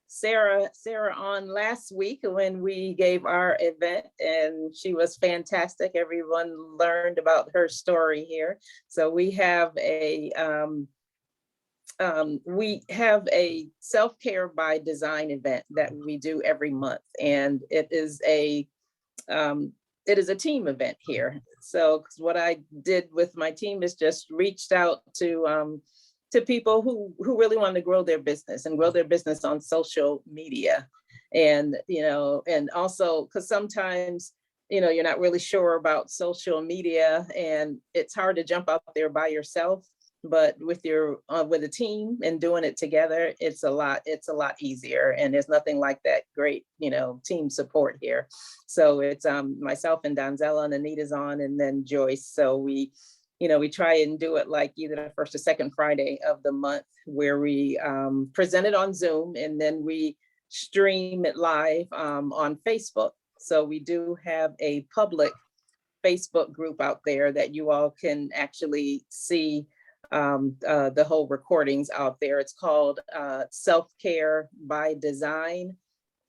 Sarah on last week when we gave our event, and she was fantastic. Everyone learned about her story here. So we have a self-care by design event that we do every month, and it is a team event here. So what I did with my team is just reached out to people who really want to grow their business and grow their business on social media. And, and also because sometimes, you're not really sure about social media and it's hard to jump out there by yourself. But with with a team and doing it together, it's a lot easier. And there's nothing like that great, team support here. So it's myself and Donzella, and Anita's on, and then Joyce. So we try and do it like either the first or second Friday of the month, where we present it on Zoom, and then we stream it live on Facebook. So we do have a public Facebook group out there that you all can actually see the whole recordings out there. It's called Self-Care by Design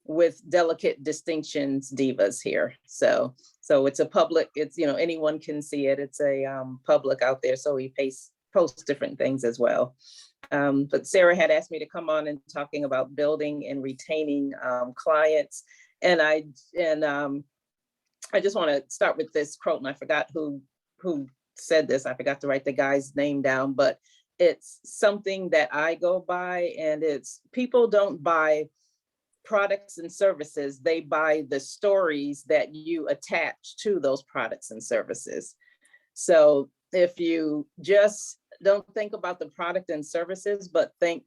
with Delicate Distinctions Divas here. So it's a public, it's, anyone can see it. It's a public out there. So we post different things as well. But Sarah had asked me to come on and talking about building and retaining clients. And I just want to start with this quote, and I forgot who said this. I forgot to write the guy's name down, but it's something that I go by, and it's people don't buy products and services, they buy the stories that you attach to those products and services. So if you just don't think about the product and services, but think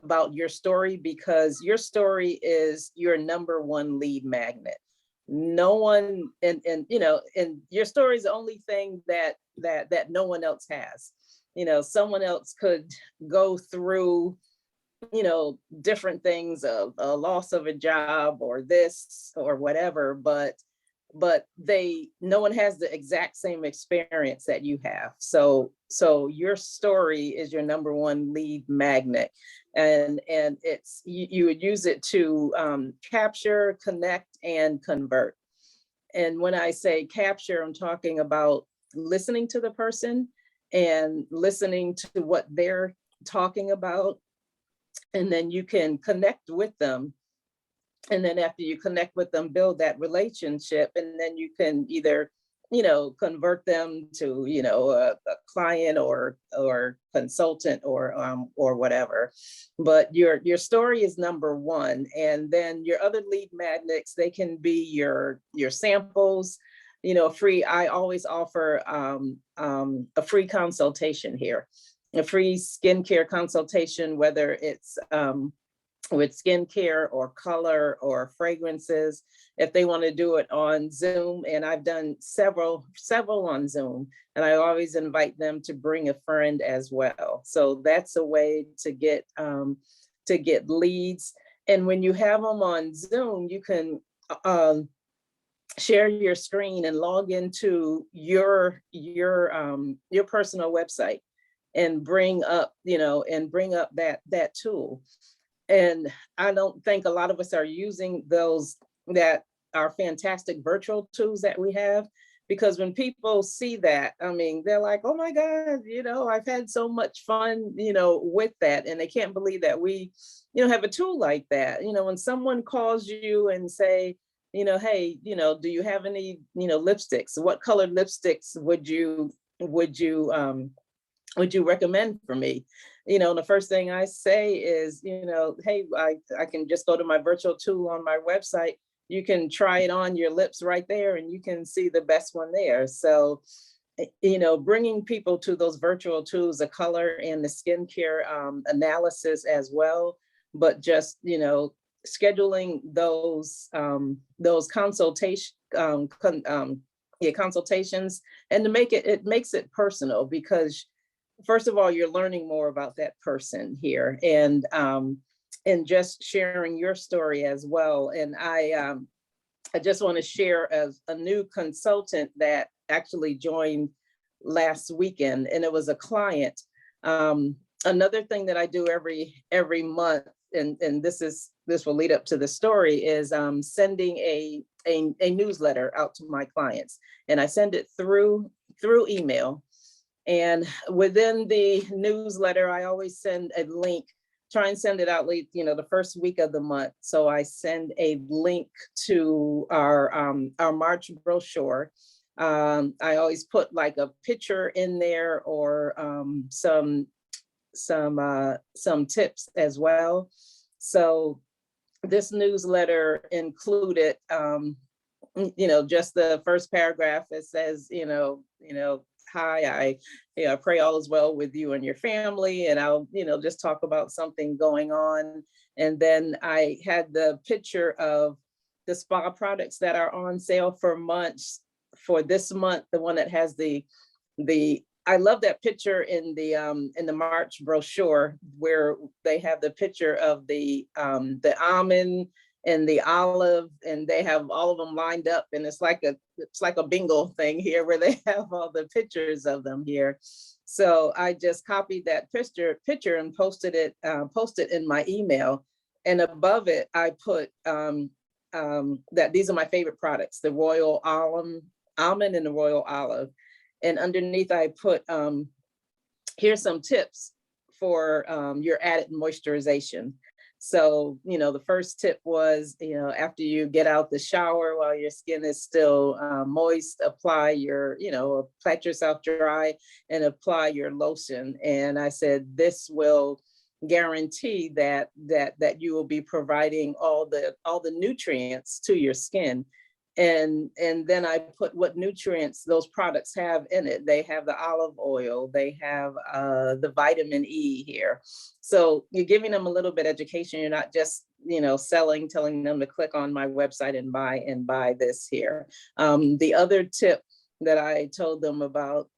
about your story, because your story is your number one lead magnet. No one, and your story is the only thing that no one else has. Someone else could go through different things, of a loss of a job or this or whatever, but but no one has the exact same experience that you have. So your story is your number one lead magnet, and it's you would use it to capture, connect, and convert. And when I say capture, I'm talking about listening to the person and listening to what they're talking about, and then you can connect with them. And then after you connect with them, build that relationship, and then you can either, convert them to, a client or consultant or whatever. But your story is number one. And then your other lead magnets, they can be your samples, free. I always offer a free consultation here, a free skincare consultation, whether it's with skincare or color or fragrances, if they want to do it on Zoom. And I've done several on Zoom, and I always invite them to bring a friend as well. So that's a way to get leads. And when you have them on Zoom, you can share your screen and log into your personal website and bring up that tool. And I don't think a lot of us are using those that are fantastic virtual tools that we have, because when people see that, I mean, they're like, oh my God, I've had so much fun, with that. And they can't believe that we, have a tool like that. When someone calls you and say, hey, do you have any, lipsticks? What colored lipsticks would you recommend for me? The first thing I say is, hey, I can just go to my virtual tool on my website. You can try it on your lips right there, and you can see the best one there. So, bringing people to those virtual tools, the color and the skincare analysis as well, but just, scheduling those consultations, consultations, and it makes it personal, because first of all, you're learning more about that person here, and just sharing your story as well. And I just want to share as a new consultant that actually joined last weekend, and it was a client. Another thing that I do every month, and this will lead up to the story, is sending a newsletter out to my clients, and I send it through email. And within the newsletter, I always send a link, try and send it out late, the first week of the month. So I send a link to our March brochure. I always put like a picture in there, or some tips as well. So this newsletter included, just the first paragraph. It says, hi, I pray all is well with you and your family. And I'll, just talk about something going on. And then I had the picture of the spa products that are on sale for this month, the one that has I love that picture in the March brochure, where they have the picture of the almond and the olive, and they have all of them lined up, and it's like a bingo thing here, where they have all the pictures of them here. So I just copied that picture and posted it in my email, and above it I put that these are my favorite products, the royal almond and the royal olive. And underneath I put, here's some tips for your added moisturization. So, the first tip was, after you get out the shower, while your skin is still moist, pat yourself dry and apply your lotion. And I said, this will guarantee that you will be providing all the nutrients to your skin. And then I put what nutrients those products have in it. They have the olive oil, they have the vitamin E here. So you're giving them a little bit of education. You're not just, telling them to click on my website and buy this here. The other tip that I told them about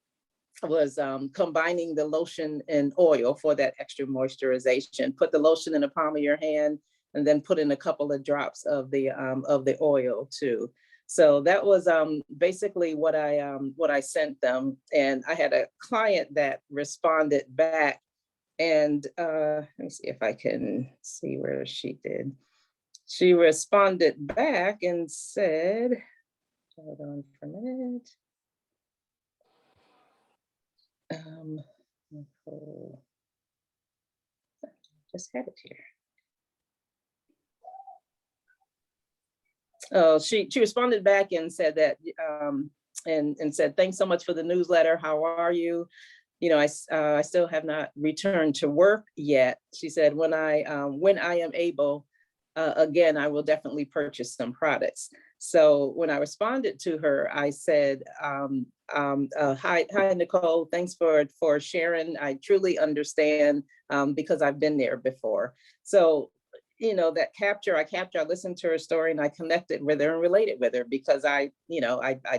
was combining the lotion and oil for that extra moisturization. Put the lotion in the palm of your hand, and then put in a couple of drops of the oil too. So that was basically what I sent them. And I had a client that responded back, and let me see if I can see where she did. She responded back and said, hold on for a minute. Nicole, just had it here. Oh, she responded back and said that, and said, thanks so much for the newsletter. How are you? You know, I still have not returned to work yet. She said, when I am able, again, I will definitely purchase some products. So when I responded to her, I said, hi, Nicole, thanks for sharing. I truly understand, because I've been there before. So, you know, I listened to her story and I connected with her and related with her, because I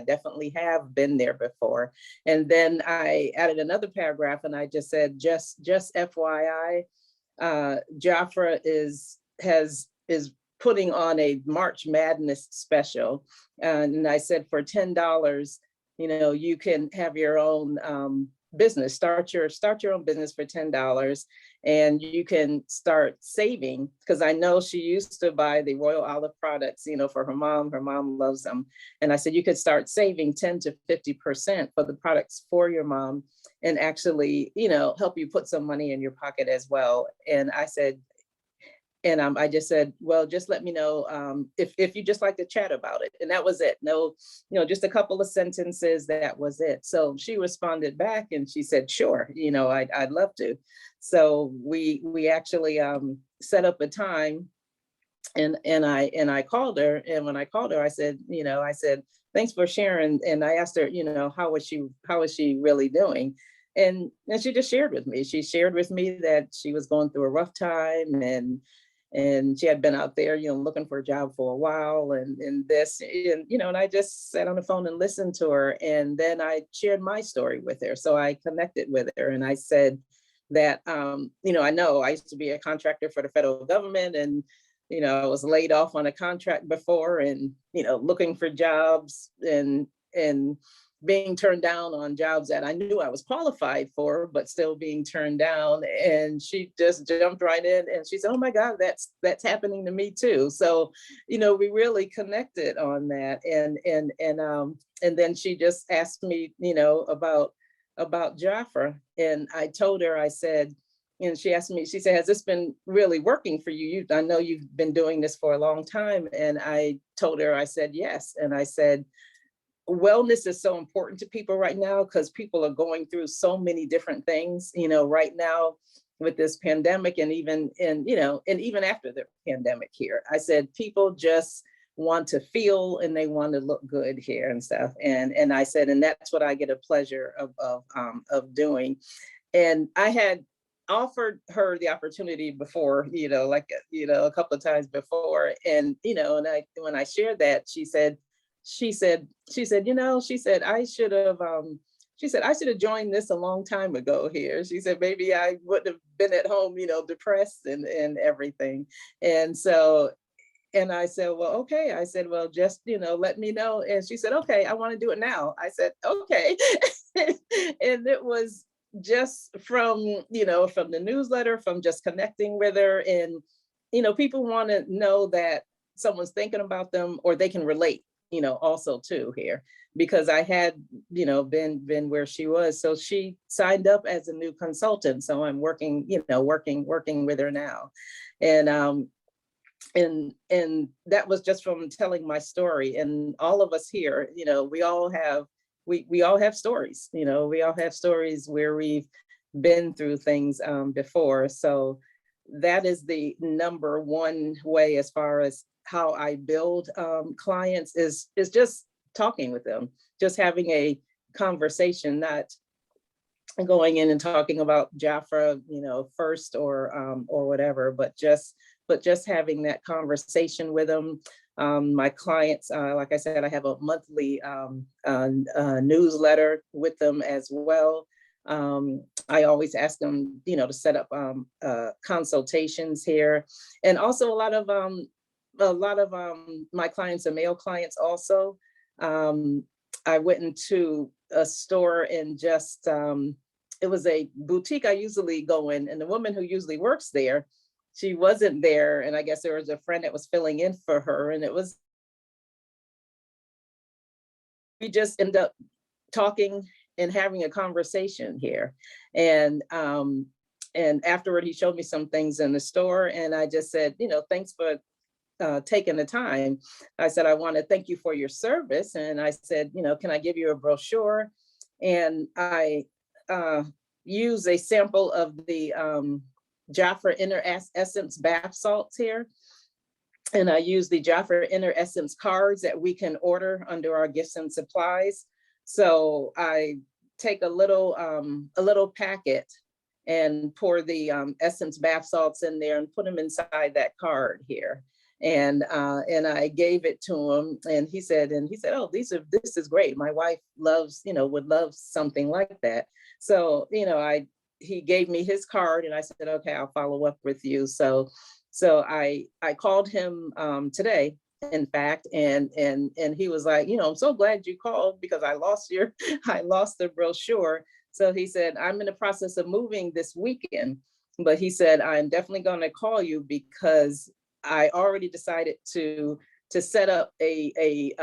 definitely have been there before. And then I added another paragraph and I just said, just FYI, Jafra is putting on a March Madness special. And I said, for $10, you know, you can have your own business, start your own business for $10, and you can start saving, because I know she used to buy the Royal Olive products, you know, for her mom loves them. And I said, you could start saving 10 to 50% for the products for your mom, and actually, you know, help you put some money in your pocket as well. And I said, and I just said, well, just let me know if you just like to chat about it. And that was it. No, you know, just a couple of sentences. That was it. So she responded back and she said, sure, you know, I'd love to. So we actually set up a time, and I called her. And when I called her, I said, thanks for sharing. And I asked her, you know, how was she really doing? And she just shared with me. She shared with me that she was going through a rough time, and she had been out there, you know, looking for a job for a while, and and I just sat on the phone and listened to her. And then I shared my story with her. So I connected with her and I said that, I know I used to be a contractor for the federal government, and, you know, I was laid off on a contract before, and, you know, looking for jobs and being turned down on jobs that I knew I was qualified for, but still being turned down. And she just jumped right in and she said, oh my God, that's happening to me too. So, you know, we really connected on that. And then she just asked me, you know, about Jafra. And I told her, I said, and she asked me, she said, has this been really working for you? I know you've been doing this for a long time. And I told her, I said, yes. And I said, wellness is so important to people right now, because people are going through so many different things, you know, right now with this pandemic, and even after the pandemic here. I said, people just want to feel and they want to look good here and stuff. And I said, and that's what I get a pleasure of doing. And I had offered her the opportunity before, you know, a couple of times before. And, you know, and when I shared that, she said, I should have joined this a long time ago here. She said, maybe I wouldn't have been at home, you know, depressed and everything. And so, and I said, well, okay. I said, well, just, you know, let me know. And she said, okay, I want to do it now. I said, okay. And it was just from the newsletter, from just connecting with her. And, you know, people want to know that someone's thinking about them, or they can relate, you know, also too here, because I had, you know, been where she was. So she signed up as a new consultant. So I'm working with her now. And that was just from telling my story. And all of us here, you know, we all have stories, you know, we all have stories where we've been through things before. So that is the number one way, as far as how I build clients, is just talking with them, just having a conversation, not going in and talking about Jafra, you know, first or whatever, but just having that conversation with them. My clients, like I said, I have a monthly newsletter with them as well. I always ask them, you know, to set up consultations here, and also a lot of a lot of my clients are male clients also. I went into a store and just, it was a boutique I usually go in, and the woman who usually works there, she wasn't there. And I guess there was a friend that was filling in for her, and we just end up talking and having a conversation here. And afterward, he showed me some things in the store, and I just said, thanks for taking the time. I said, I want to thank you for your service. And I said, can I give you a brochure? And I use a sample of the Jafra Inner Essence bath salts here. And I use the Jafra Inner Essence cards that we can order under our gifts and supplies. So I take a little packet and pour the Essence bath salts in there and put them inside that card here. And I gave it to him, and he said, oh, this is great. My wife loves, would love something like that. So, he gave me his card, and I said, okay, I'll follow up with you. So I called him today, in fact, and he was like, I'm so glad you called because I lost the brochure. So he said, I'm in the process of moving this weekend, but he said, I'm definitely going to call you because I already decided to set up a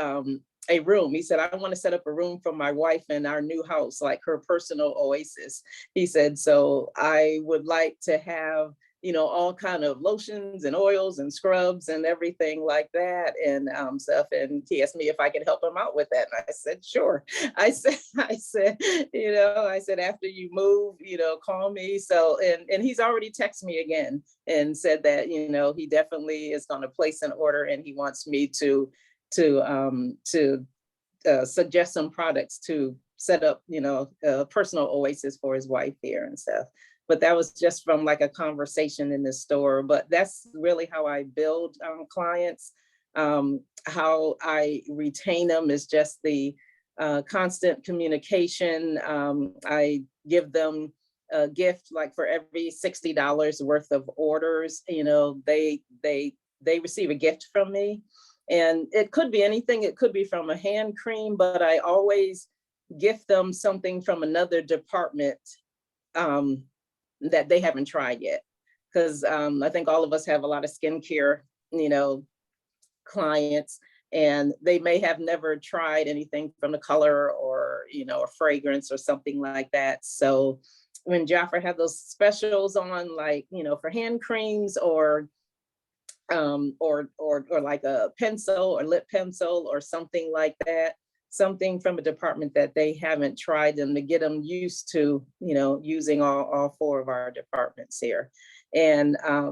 room. He said, I want to set up a room for my wife in our new house, like her personal oasis. He said, so I would like to have, all kind of lotions and oils and scrubs and everything like that and stuff. And he asked me if I could help him out with that. And I said, sure. I said, after you move, call me. So, and he's already texted me again and said that, he definitely is going to place an order, and he wants me to suggest some products to set up, a personal oasis for his wife here and stuff. But that was just from like a conversation in the store. But that's really how I build clients. How I retain them is just the constant communication. I give them a gift, like for every $60 worth of orders, they receive a gift from me. And it could be anything. It could be from a hand cream, but I always gift them something from another department that they haven't tried yet. Because I think all of us have a lot of skincare, clients, and they may have never tried anything from the color or, a fragrance or something like that. So when Jafra had those specials on, like, for hand creams or like a pencil or lip pencil or something like that, something from a department that they haven't tried, them to get them used to, using all four of our departments here. And let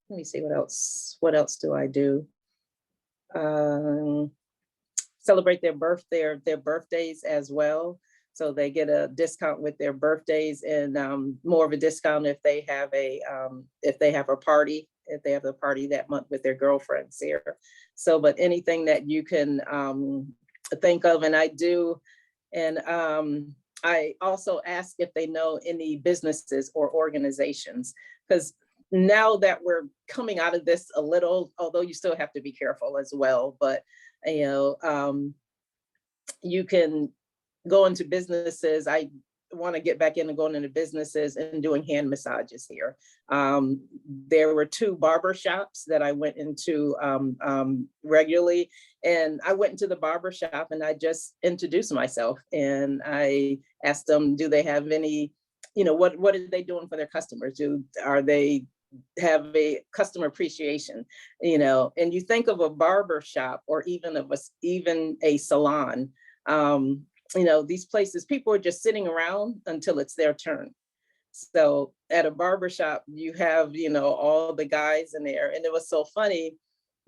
me see what else do I do? Celebrate their birthdays as well. So they get a discount with their birthdays, and more of a discount if they have a party, if they have a party that month with their girlfriends here. So, but anything that you can think of, and I do. And I also ask if they know any businesses or organizations, because now that we're coming out of this a little, although you still have to be careful as well, but you can go into businesses. I want to get back into going into businesses and doing hand massages here. There were 2 barber shops that I went into regularly, and I went into the barber shop and I just introduced myself, and I asked them, do they have any, what are they doing for their customers? Are they have a customer appreciation, and you think of a barber shop or even a salon, these places, people are just sitting around until it's their turn. So at a barbershop, you have, all the guys in there. And it was so funny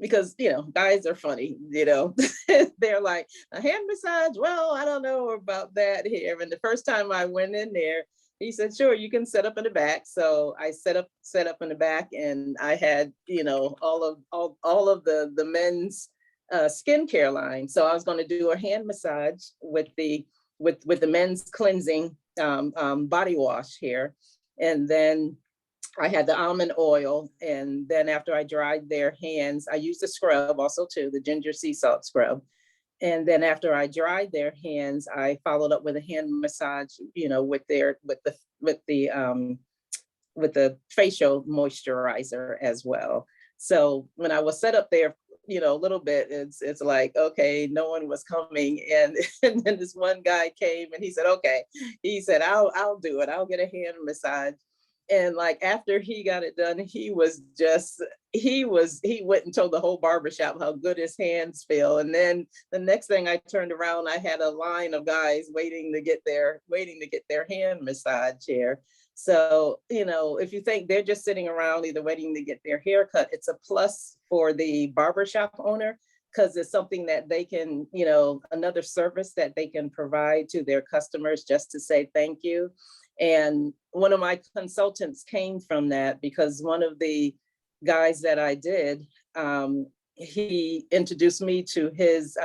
because, guys are funny, they're like, a hand massage? Well, I don't know about that here. And the first time I went in there, he said, sure, you can set up in the back. So I set up in the back, and I had, all of the men's skincare line. So I was going to do a hand massage with the men's cleansing body wash here. And then I had the almond oil, and then after I dried their hands, I used the scrub also too, the ginger sea salt scrub. And then after I dried their hands, I followed up with a hand massage, you know, with the facial moisturizer as well. So when I was set up there, you know, a little bit, it's like, okay, no one was coming. And, and then this one guy came and he said, okay, he said, I'll do it. I'll get a hand massage. And like after he got it done, he went and told the whole barbershop how good his hands feel. And then the next thing I turned around, I had a line of guys waiting to get their hand massage here. So, you know, if you think they're just sitting around either waiting to get their hair cut, it's a plus for the barbershop owner because it's something that they can, you know, another service that they can provide to their customers just to say thank you. And one of my consultants came from that because one of the guys that I did, he introduced me to his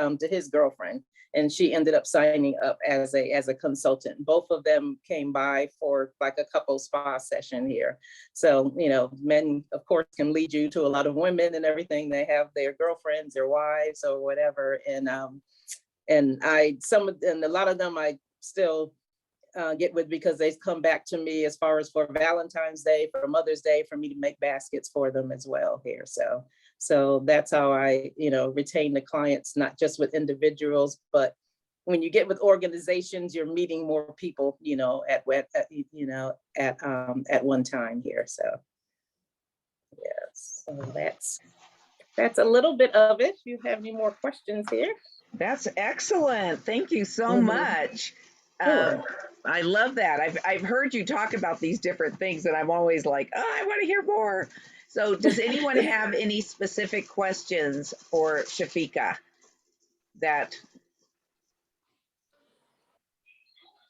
girlfriend, and she ended up signing up as a consultant. Both of them came by for like a couple spa session here. So, you know, men of course can lead you to a lot of women and everything. They have their girlfriends, their wives or whatever. And a lot of them I still get with because they come back to me as far as for Valentine's Day, for Mother's Day, for me to make baskets for them as well here. So that's how I, you know, retain the clients, not just with individuals, but when you get with organizations, you're meeting more people, you know, at one time here. So yes, so that's a little bit of it. If you have any more questions here. That's excellent. Thank you so much. Sure. I love that. I've heard you talk about these different things, and I'm always like, oh, I want to hear more. So, does anyone have any specific questions for Shafika?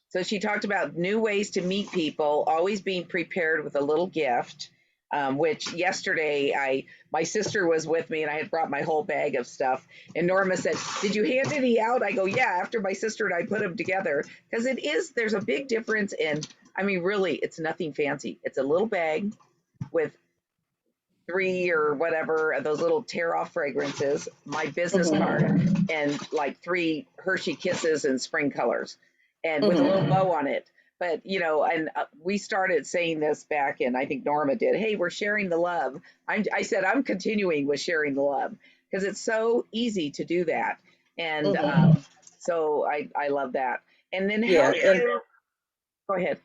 So she talked about new ways to meet people, always being prepared with a little gift. Which yesterday my sister was with me and I had brought my whole bag of stuff. And Norma said, "Did you hand any out?" I go, "Yeah." After my sister and I put them together, because there's a big difference in. I mean, really, it's nothing fancy. It's a little bag with 3 or whatever of those little tear off fragrances, my business card, and like 3 Hershey Kisses in spring colors, and with a little bow on it. But, you know, and we started saying this back in, I think Norma did, hey, we're sharing the love. I said, I'm continuing with sharing the love because it's so easy to do that. And so I love that. And then go ahead.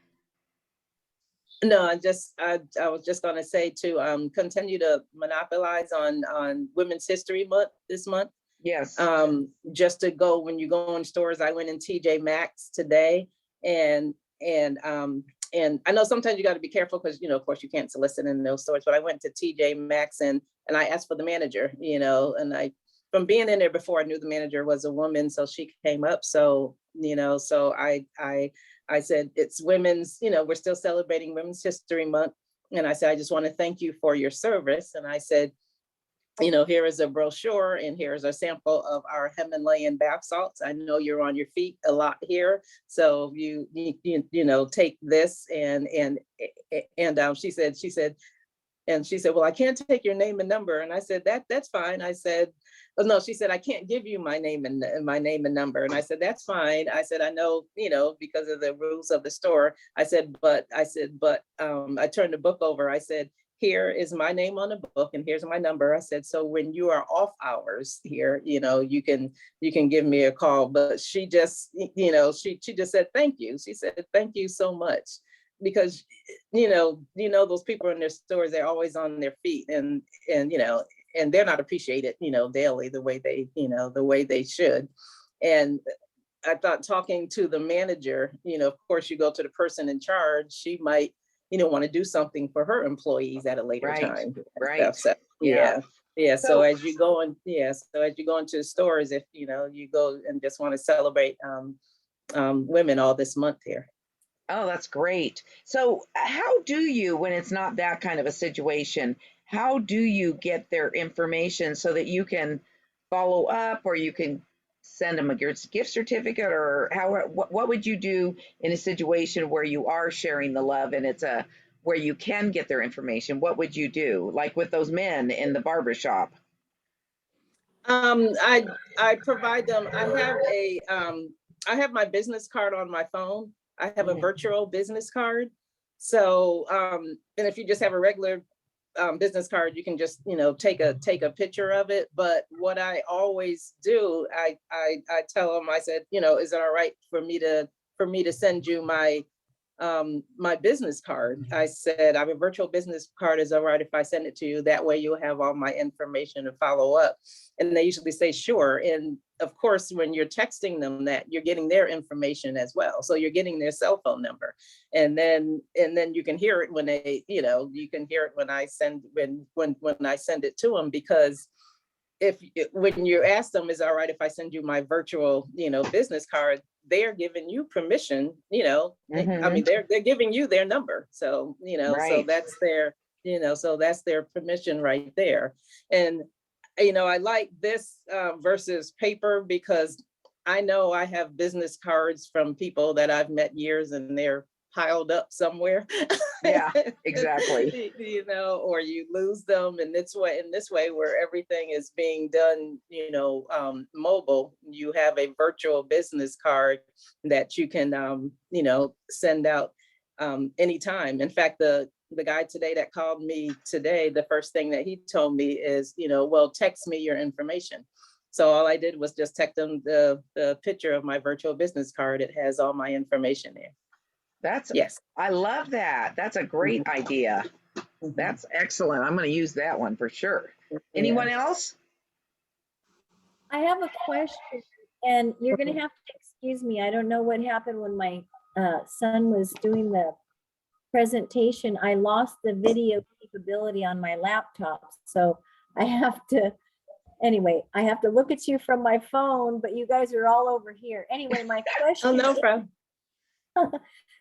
No, I was just going to say to continue to monopolize on Women's History Month this month. Yes. Just to go, when you go in stores, I went in TJ Maxx today, and I know sometimes you got to be careful because, you know, of course you can't solicit in those stores, but I went to TJ Maxx and I asked for the manager, you know, and from being in there before, I knew the manager was a woman, so she came up. So, you know, so I said, it's women's, you know, we're still celebrating Women's History Month. And I said, I just want to thank you for your service. And I said, you know, here is a brochure and here's a sample of our Himalayan bath salts. I know you're on your feet a lot here. So you know, take this and she said, well, I can't take your name and number. And I said, that's fine. I said, oh, no, she said, I can't give you my name and number. And I said, that's fine. I said, I know, you know, because of the rules of the store. I said, I turned the book over. I said, here is my name on the book and here's my number. I said, so when you are off hours here, you know, you can give me a call. But she just, you know, she just said, thank you. She said, thank you so much. Because, you know, those people in their stores, they're always on their feet and, you know, and they're not appreciated, you know, daily the way they should. And I thought talking to the manager, you know, of course you go to the person in charge, she might, you know, want to do something for her employees at a later time. Right. So, yeah. So as you go into the stores, if, you know, you go and just want to celebrate women all this month here. Oh, that's great. So how do you, when it's not that kind of a situation, how do you get their information so that you can follow up or you can send them a gift certificate, or what would you do in a situation where you are sharing the love and it's a where you can get their information, what would you do? Like with those men in the barber shop? I provide them. I have my business card on my phone. I have a Mhm. virtual business card. So and if you just have a regular business card, you can just take a picture of it. But what I always do, I tell them, I said, is it all right for me to send you my business card? I said, I have a virtual business card. Is it all right if I send it to you? That way you'll have all my information to follow up. And they usually say, sure. And of course, when you're texting them that, you're getting their information as well. So you're getting their cell phone number. And then you can hear it when you can hear it when I send it to them, because when you ask them, is it all right if I send you my virtual, business card, they're giving you permission, I mean, they're giving you their number. So, so Right. that's their permission right there. And, I like this versus paper, because I know I have business cards from people that I've met years and they're piled up somewhere. Yeah, exactly. Or you lose them. And in this way where everything is being done, mobile, you have a virtual business card that you can, send out anytime. In fact, the guy today that called me today, the first thing that he told me is, well, text me your information. So all I did was just text them the picture of my virtual business card. It has all my information there. Yes. I love that. That's a great idea. Mhm. That's excellent. I'm going to use that one for sure. Yeah. Anyone else? I have a question, and you're going to have to excuse me. I don't know what happened when my son was doing the presentation. I lost the video capability on my laptop. So I have to look at you from my phone, but you guys are all over here. Anyway, my question. Oh, no problem.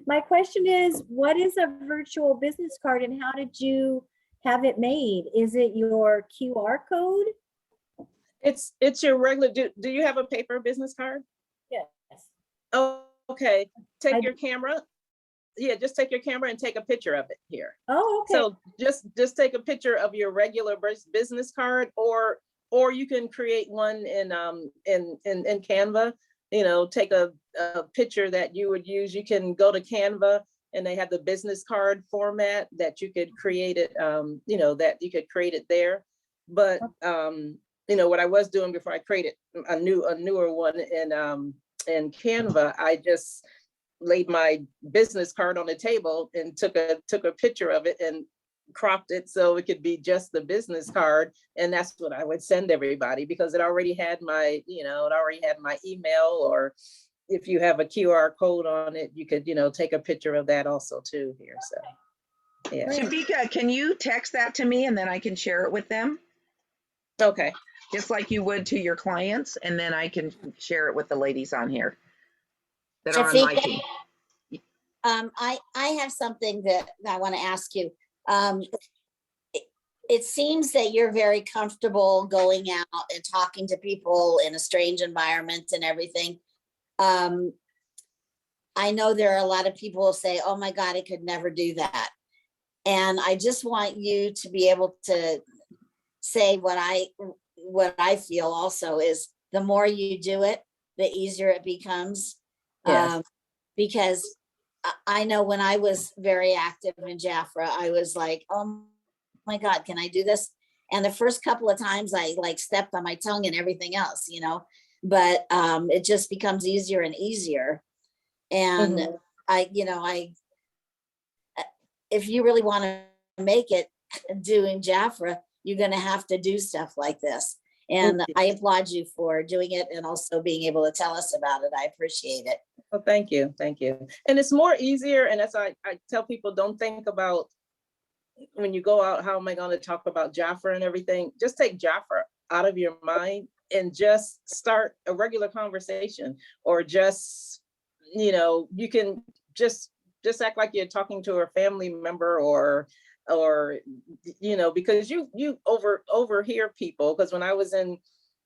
My question is, what is a virtual business card and how did you have it made? Is it your QR code? It's your regular, do you have a paper business card? Yes. Oh, okay. Take I your camera. Yeah, just take your camera and take a picture of it here. Oh, okay. So just take a picture of your regular business card, or you can create one in Canva. Take a picture that you would use. You can go to Canva and they have the business card format that you could create it. That you could create it there. But what I was doing before I created a newer one in Canva, I just laid my business card on the table and took a picture of it and cropped it so it could be just the business card. And that's what I would send everybody, because it already had my email, or if you have a QR code on it, you could, take a picture of that also too here. So yeah. Shavika, can you text that to me and then I can share it with them? Okay. Just like you would to your clients, and then I can share it with the ladies on here that are on my team. I have something that I want to ask you. It seems that you're very comfortable going out and talking to people in a strange environment and everything. I know there are a lot of people who say, oh my God, I could never do that. And I just want you to be able to say what I feel also is, the more you do it, the easier it becomes. Yes. Because I know when I was very active in Jafra, I was like, oh my God, can I do this? And the first couple of times I like stepped on my tongue and everything else, but it just becomes easier and easier. And if you really want to make it doing Jafra, you're going to have to do stuff like this. And I applaud you for doing it and also being able to tell us about it. I appreciate it. Well, thank you. Thank you. And it's more easier. And as I tell people, don't think about when you go out, how am I going to talk about Jafra and everything? Just take Jafra out of your mind and just start a regular conversation, or just, you can just act like you're talking to a family member, or because you overhear people. Because when I was in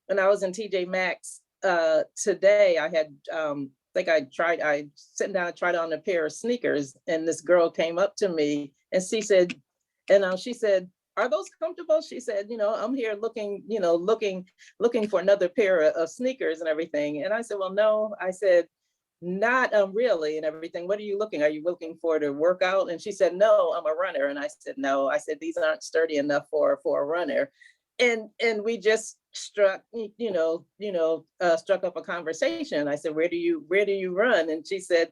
TJ Maxx today, I had think I sitting down and tried on a pair of sneakers, and this girl came up to me and she said, are those comfortable? She said, I'm here looking, looking for another pair of sneakers and everything. And I said, well, no, I said, not really and everything. What are you looking? Are you looking for to work out? And she said, no, I'm a runner. And I said, no, I said, these aren't sturdy enough for a runner. And we just struck up a conversation. I said, where do you run? And she said,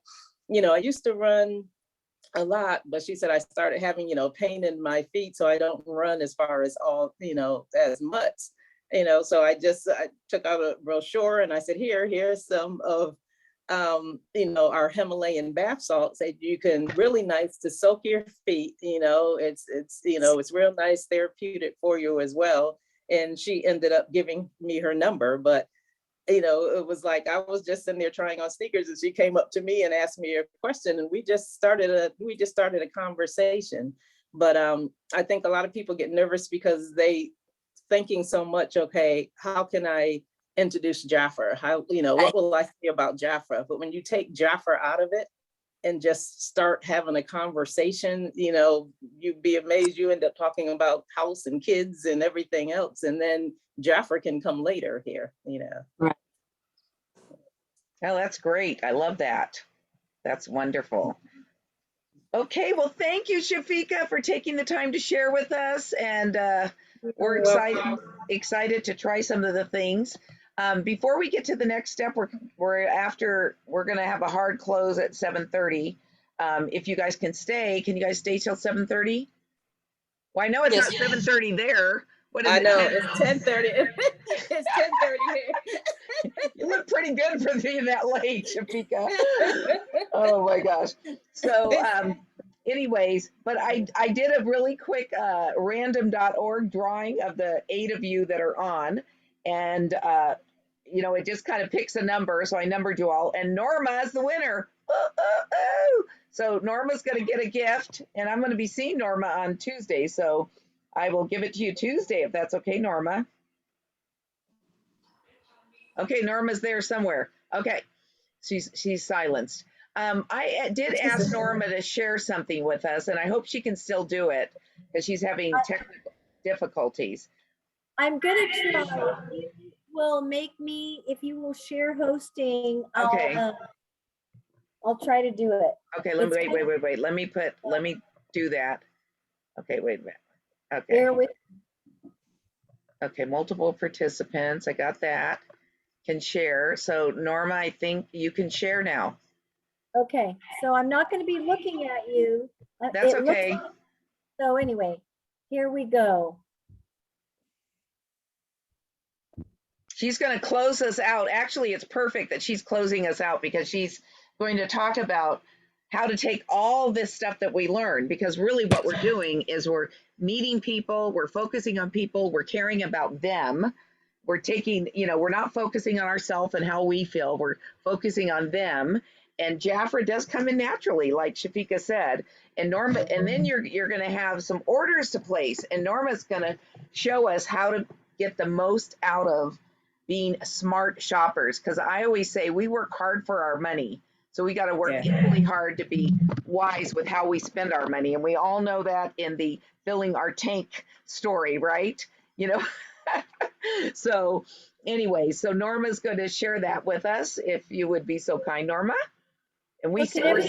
I used to run a lot, but she said I started having pain in my feet, so I don't run as far as as much. So I took out a brochure and I said, here's some of our Himalayan bath salts that you can really nice to soak your feet. It's real nice therapeutic for you as well. And she ended up giving me her number, but it was like I was just in there trying on sneakers, and she came up to me and asked me a question, and we just started a conversation. But I think a lot of people get nervous because they thinking so much. Okay, how can I introduce Jafra? What will I say about Jafra? But when you take Jafra out of it and just start having a conversation, you'd be amazed. You end up talking about house and kids and everything else, and then Jafra can come later here. Right. Oh, that's great. I love that. That's wonderful. Okay, well, thank you, Shafika, for taking the time to share with us, and we're excited to try some of the things. Before we get to the next step, we're going to have a hard close at 7:30. If you guys can stay till 7:30? Well, I know it's not 7:30 there. What is I it? know it's 10:30. It's 10:30 here. You look pretty good for being that late, Shafika. Oh my gosh. So anyways, but I did a really quick random.org drawing of the 8 of you that are on, and it just kind of picks a number. So I numbered you all, and Norma is the winner. So Norma's going to get a gift, and I'm going to be seeing Norma on Tuesday. So I will give it to you Tuesday, if that's okay, Norma. Okay, Norma's there somewhere. Okay, she's silenced. I did ask Norma to share something with us, and I hope she can still do it because she's having technical difficulties. I'm gonna try. If you will make me, if you will share hosting, Okay. I'll try to do it. Okay, wait. Let me do that. Okay, wait a minute. Okay. Bear with. Okay, multiple participants. I got that. Can share. So Norma, I think you can share now. Okay, so I'm not going to be looking at you. That's okay. So anyway, here we go. She's going to close us out. Actually, it's perfect that she's closing us out because she's going to talk about how to take all this stuff that we learn, because really what we're doing is we're meeting people, we're focusing on people, we're caring about them. We're taking, we're not focusing on ourselves and how we feel. We're focusing on them. And Jafra does come in naturally, like Shafika said. And Norma, and then you're going to have some orders to place. And Norma's going to show us how to get the most out of being smart shoppers. Because I always say we work hard for our money. So we got to work equally hard to be wise with how we spend our money. And we all know that in the filling our tank story, right? So anyway, so Norma's going to share that with us, if you would be so kind, Norma. And we see my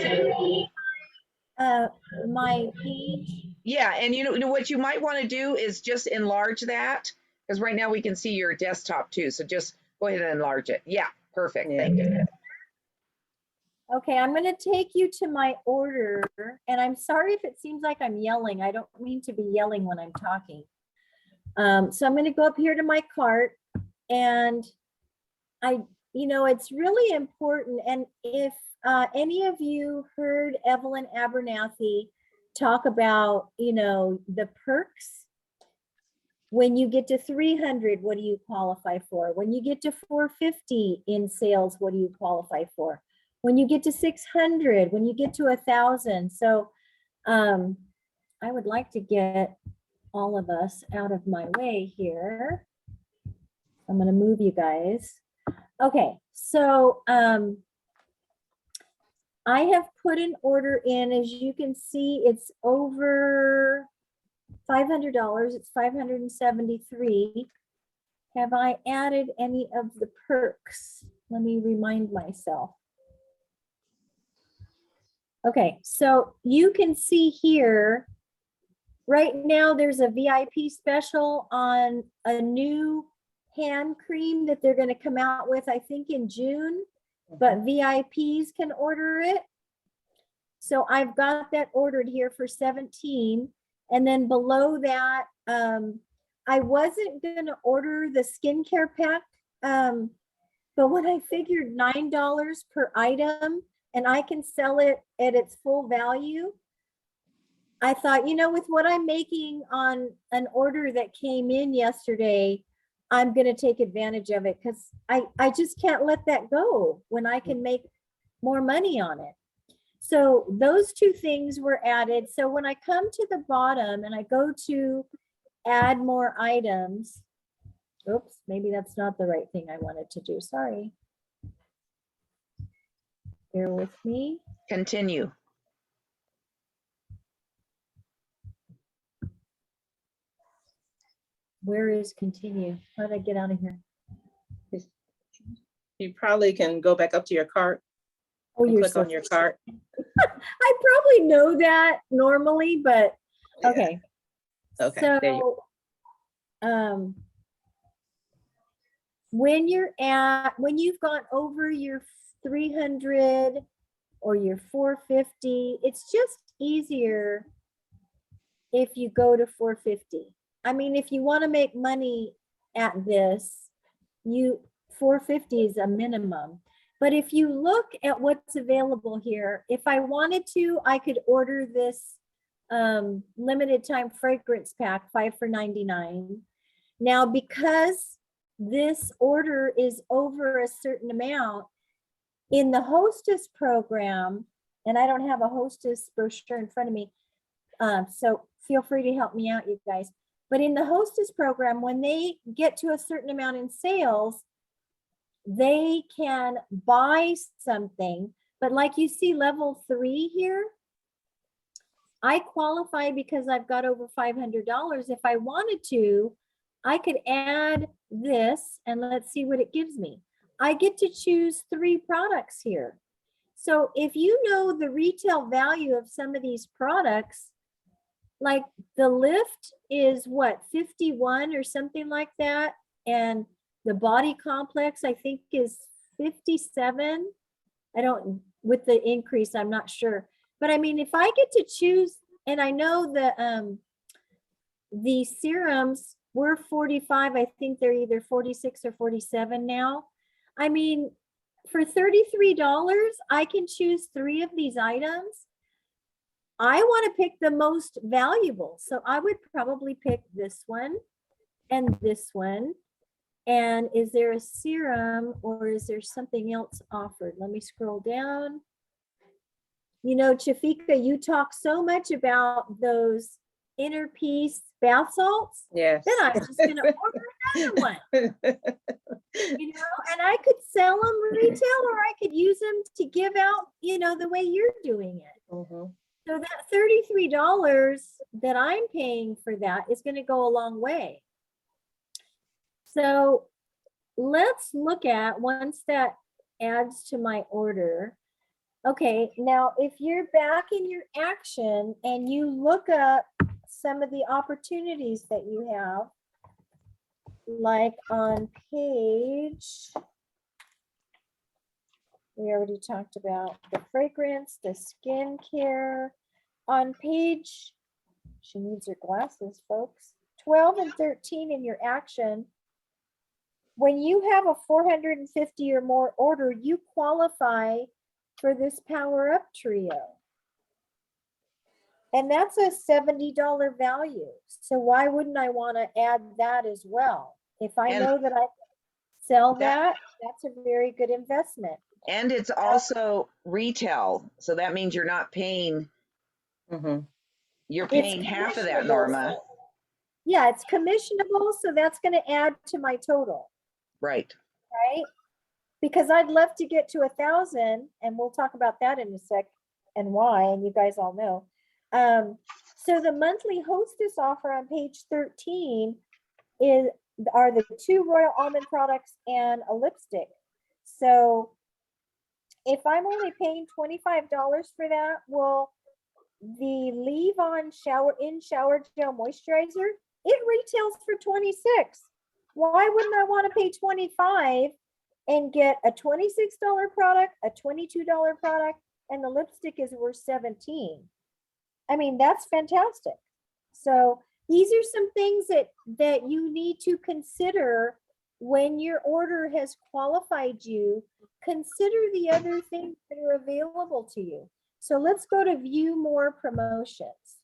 page. Yeah, and you know what you might want to do is just enlarge that, because right now we can see your desktop too. So just go ahead and enlarge it. Yeah, perfect. Yeah. Thank you. Okay, I'm going to take you to my order, and I'm sorry if it seems like I'm yelling. I don't mean to be yelling when I'm talking. So I'm going to go up here to my cart, and it's really important. And if any of you heard Evelyn Abernathy talk about, the perks, when you get to 300, what do you qualify for? When you get to 450 in sales, what do you qualify for? When you get to 600, when you get to 1,000. So I would like to get all of us out of my way here. I'm going to move you guys. Okay, so I have put an order in. As you can see, it's over $500. It's 573. Have I added any of the perks? Let me remind myself. Okay, so you can see here, right now there's a VIP special on a new hand cream that they're going to come out with, I think in June, but VIPs can order it. So I've got that ordered here for 17. And then below that, I wasn't going to order the skincare pack, but when I figured $9 per item and I can sell it at its full value, I thought, you know, with what I'm making on an order that came in yesterday, I'm going to take advantage of it because I just can't let that go when I can make more money on it. So those two things were added. So when I come to the bottom and I go to add more items, oops, maybe that's not the right thing I wanted to do. Sorry. Bear with me. Continue. Where is continue? How did I get out of here? You probably can go back up to your cart Oh, and you're click so on your cart. I probably know that normally, but Yeah. okay. Okay, there you So, when you've gone over your 300 or your 450, it's just easier if you go to 450. I mean, if you want to make money at this, 450 is a minimum. But if you look at what's available here, if I wanted to, I could order this limited time fragrance pack, 5 for $99. Now, because this order is over a certain amount, in the hostess program, and I don't have a hostess brochure in front of me, so feel free to help me out, you guys. But in the hostess program, when they get to a certain amount in sales, they can buy something. But like you see level 3 here, I qualify because I've got over $500. If I wanted to, I could add this and let's see what it gives me. I get to choose 3 products here. So if you know the retail value of some of these products, like the lift is what, 51 or something like that. And the body complex, I think, is 57. I don't, with the increase, I'm not sure. But I mean, if I get to choose, and I know the serums were 45, I think they're either 46 or 47 now. I mean, for $33, I can choose 3 of these items. I want to pick the most valuable. So I would probably pick this one and this one. And is there a serum or is there something else offered? Let me scroll down. You know, Chafika, you talk so much about those inner piece bath salts. Yes. Then I'm just going to order another one. You know, and I could sell them retail or I could use them to give out, you know, the way you're doing it. Mhm. So that $33 that I'm paying for that is going to go a long way. So let's look at, once that adds to my order. Okay, now if you're back in your action and you look up some of the opportunities that you have, like on page, we already talked about the fragrance, the skincare. On page, she needs her glasses, folks, 12 and 13 in your action, when you have a 450 or more order, you qualify for this Power Up Trio. And that's a $70 value. So why wouldn't I want to add that as well? If I know that I sell that, that's a very good investment. And it's also retail. So that means you're not paying, you're paying half of that, Norma. Yeah, it's commissionable. So that's going to add to my total. Right. Right. because I'd love to get to 1,000, and we'll talk about that in a sec and why, and you guys all know. So the monthly hostess offer on page 13 are the 2 Royal Almond products and a lipstick. So if I'm only paying $25 for that, well, the leave-on shower gel moisturizer, it retails for 26. Why wouldn't I want to pay 25 and get a $26 product, a $22 product, and the lipstick is worth 17? I mean, that's fantastic. So these are some things that you need to consider when your order has qualified you. Consider the other things that are available to you. So let's go to view more promotions.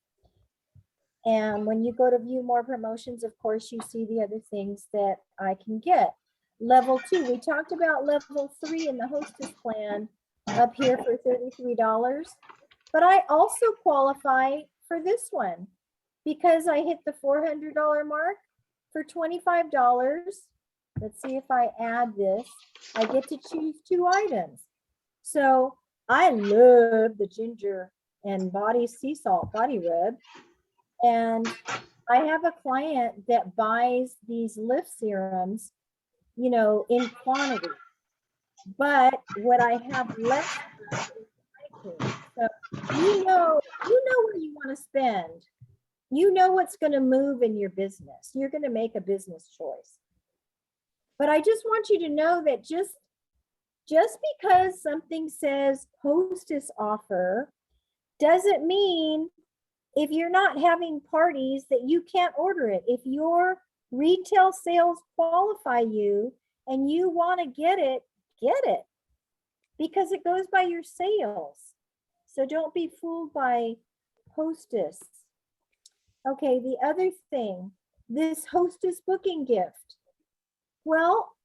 And when you go to view more promotions, of course, you see the other things that I can get. Level 2, we talked about level 3 in the hostess plan up here for $33. But I also qualify for this one because I hit the $400 mark for $25. Let's see if I add this. I get to choose 2 items. So I love the ginger and body sea salt body rub. And I have a client that buys these lift serums, you know, in quantity. But what I have left is so you know where you want to spend. You know what's going to move in your business. You're going to make a business choice. But I just want you to know that just because something says hostess offer doesn't mean if you're not having parties that you can't order it. If your retail sales qualify you and you want to get it because it goes by your sales. So don't be fooled by hostess. Okay, the other thing, this hostess booking gift. Well,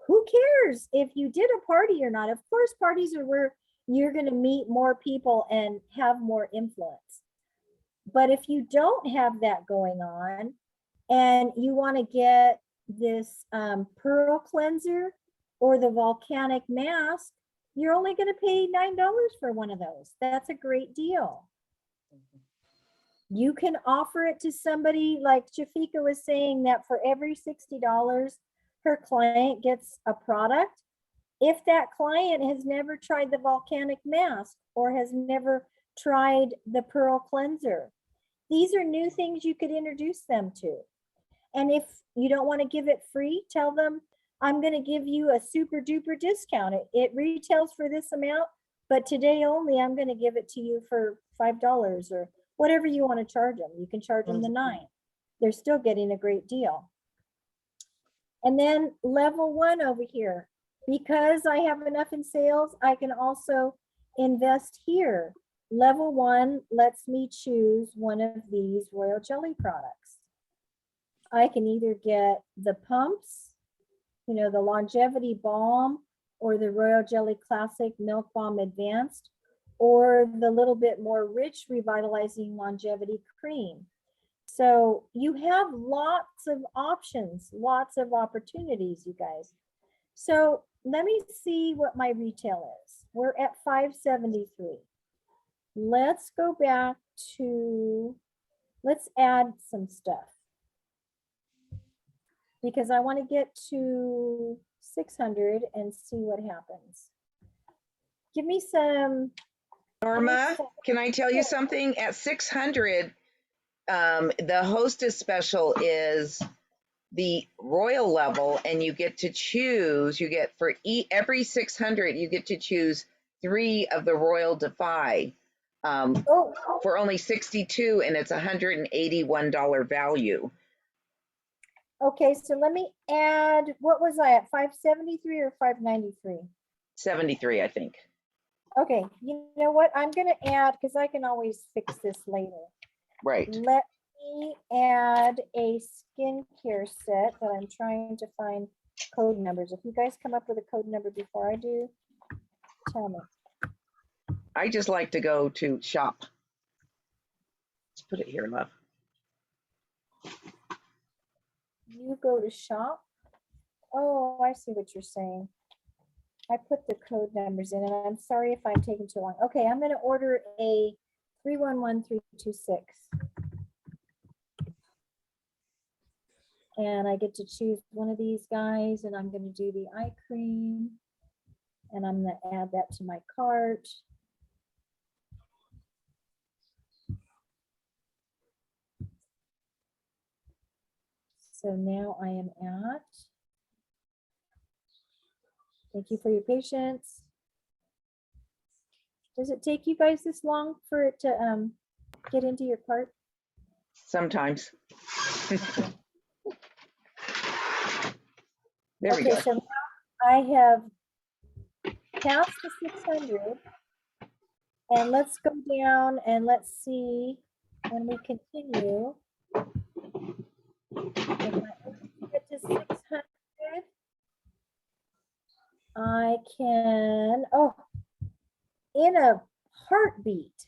who cares if you did a party or not? Of course, parties are where you're going to meet more people and have more influence. But if you don't have that going on and you want to get this pearl cleanser or the volcanic mask, you're only going to pay $9 for one of those. That's a great deal. You can offer it to somebody like Jafika was saying that for every $60, her client gets a product. If that client has never tried the volcanic mask or has never tried the pearl cleanser, these are new things you could introduce them to. And if you don't want to give it free, tell them, I'm going to give you a super duper discount. It retails for this amount, but today only I'm going to give it to you for $5 or whatever you want to charge them. You can charge them the $9. They're still getting a great deal. And then level 1 over here, because I have enough in sales, I can also invest here. Level 1 lets me choose one of these Royal Jelly products. I can either get the pumps, you know, the Longevity Balm or the Royal Jelly Classic Milk Balm Advanced, or the little bit more rich Revitalizing Longevity Cream. So you have lots of options, lots of opportunities, you guys. So let me see what my retail is. We're at $573. Let's go back to, let's add some stuff because I want to get to 600 and see what happens. Give me some. Norma, can I tell you something? At 600, the hostess special is the royal level, and you get to choose, you get for every 600, you get to choose 3 of the Royal Defy for only 62, and it's $181 value. Okay, so let me add, what was I at, 573 or 593? 73, I think. Okay, you know what, I'm gonna add, because I can always fix this later. Right. Let me add a skincare set that I'm trying to find code numbers. If you guys come up with a code number before I do, tell me. I just like to go to shop. Let's put it here, love. You go to shop. Oh, I see what you're saying. I put the code numbers in, and I'm sorry if I'm taking too long. Okay, I'm gonna order a 311326. And I get to choose one of these guys, and I'm gonna do the eye cream. And I'm gonna add that to my cart. So now I am at, thank you for your patience. Does it take you guys this long for it to get into your cart? Sometimes. There we Okay, go. so now I have passed the 600. And let's go down and let's see when we continue. If I get to 600, I can, oh, in a heartbeat,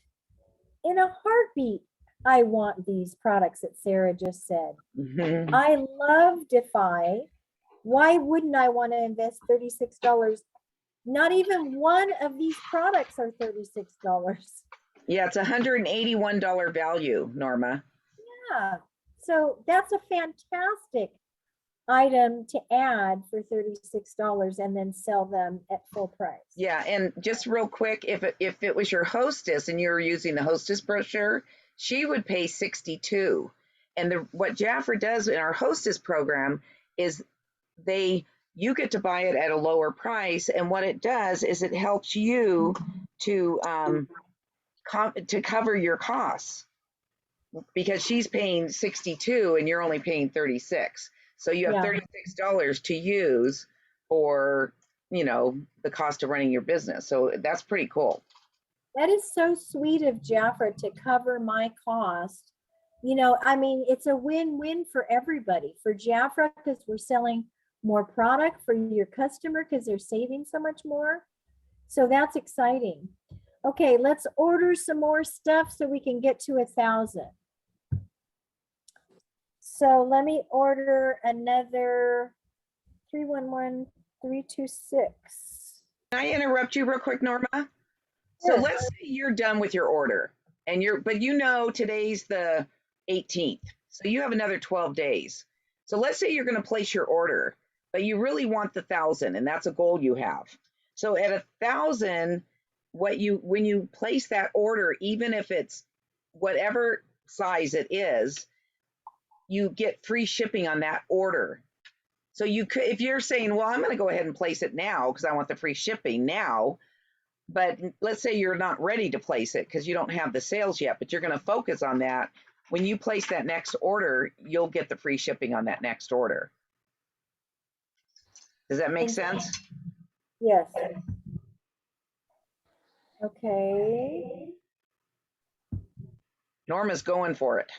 I want these products that Sarah just said. Mhm. I love Defy. Why wouldn't I want to invest $36? Not even one of these products are $36. Yeah, it's $181 value, Norma. Yeah, so that's a fantastic item to add for $36 and then sell them at full price. Yeah, and just real quick, if it was your hostess and you were using the hostess brochure, she would pay 62. And what Jafra does in our hostess program is you get to buy it at a lower price, and what it does is it helps you to cover your costs, because she's paying 62 and you're only paying 36. So you have Yeah. $36 to use for, the cost of running your business. So that's pretty cool. That is so sweet of Jafra to cover my cost. I mean, it's a win-win for everybody. For Jafra, because we're selling more product, for your customer, because they're saving so much more. So that's exciting. Okay, let's order some more stuff so we can get to 1,000. So let me order another 311326. Can I interrupt you real quick, Norma? So Sure. let's say you're done with your order and but today's the 18th. So you have another 12 days. So let's say you're going to place your order, but you really want the 1,000, and that's a goal you have. So at 1,000, when you place that order, even if it's whatever size it is, you get free shipping on that order. So you could, if you're saying, well, I'm going to go ahead and place it now because I want the free shipping now, but let's say you're not ready to place it because you don't have the sales yet, but you're going to focus on that. When you place that next order, you'll get the free shipping on that next order. Does that make sense? Yes. Okay. Norma's going for it.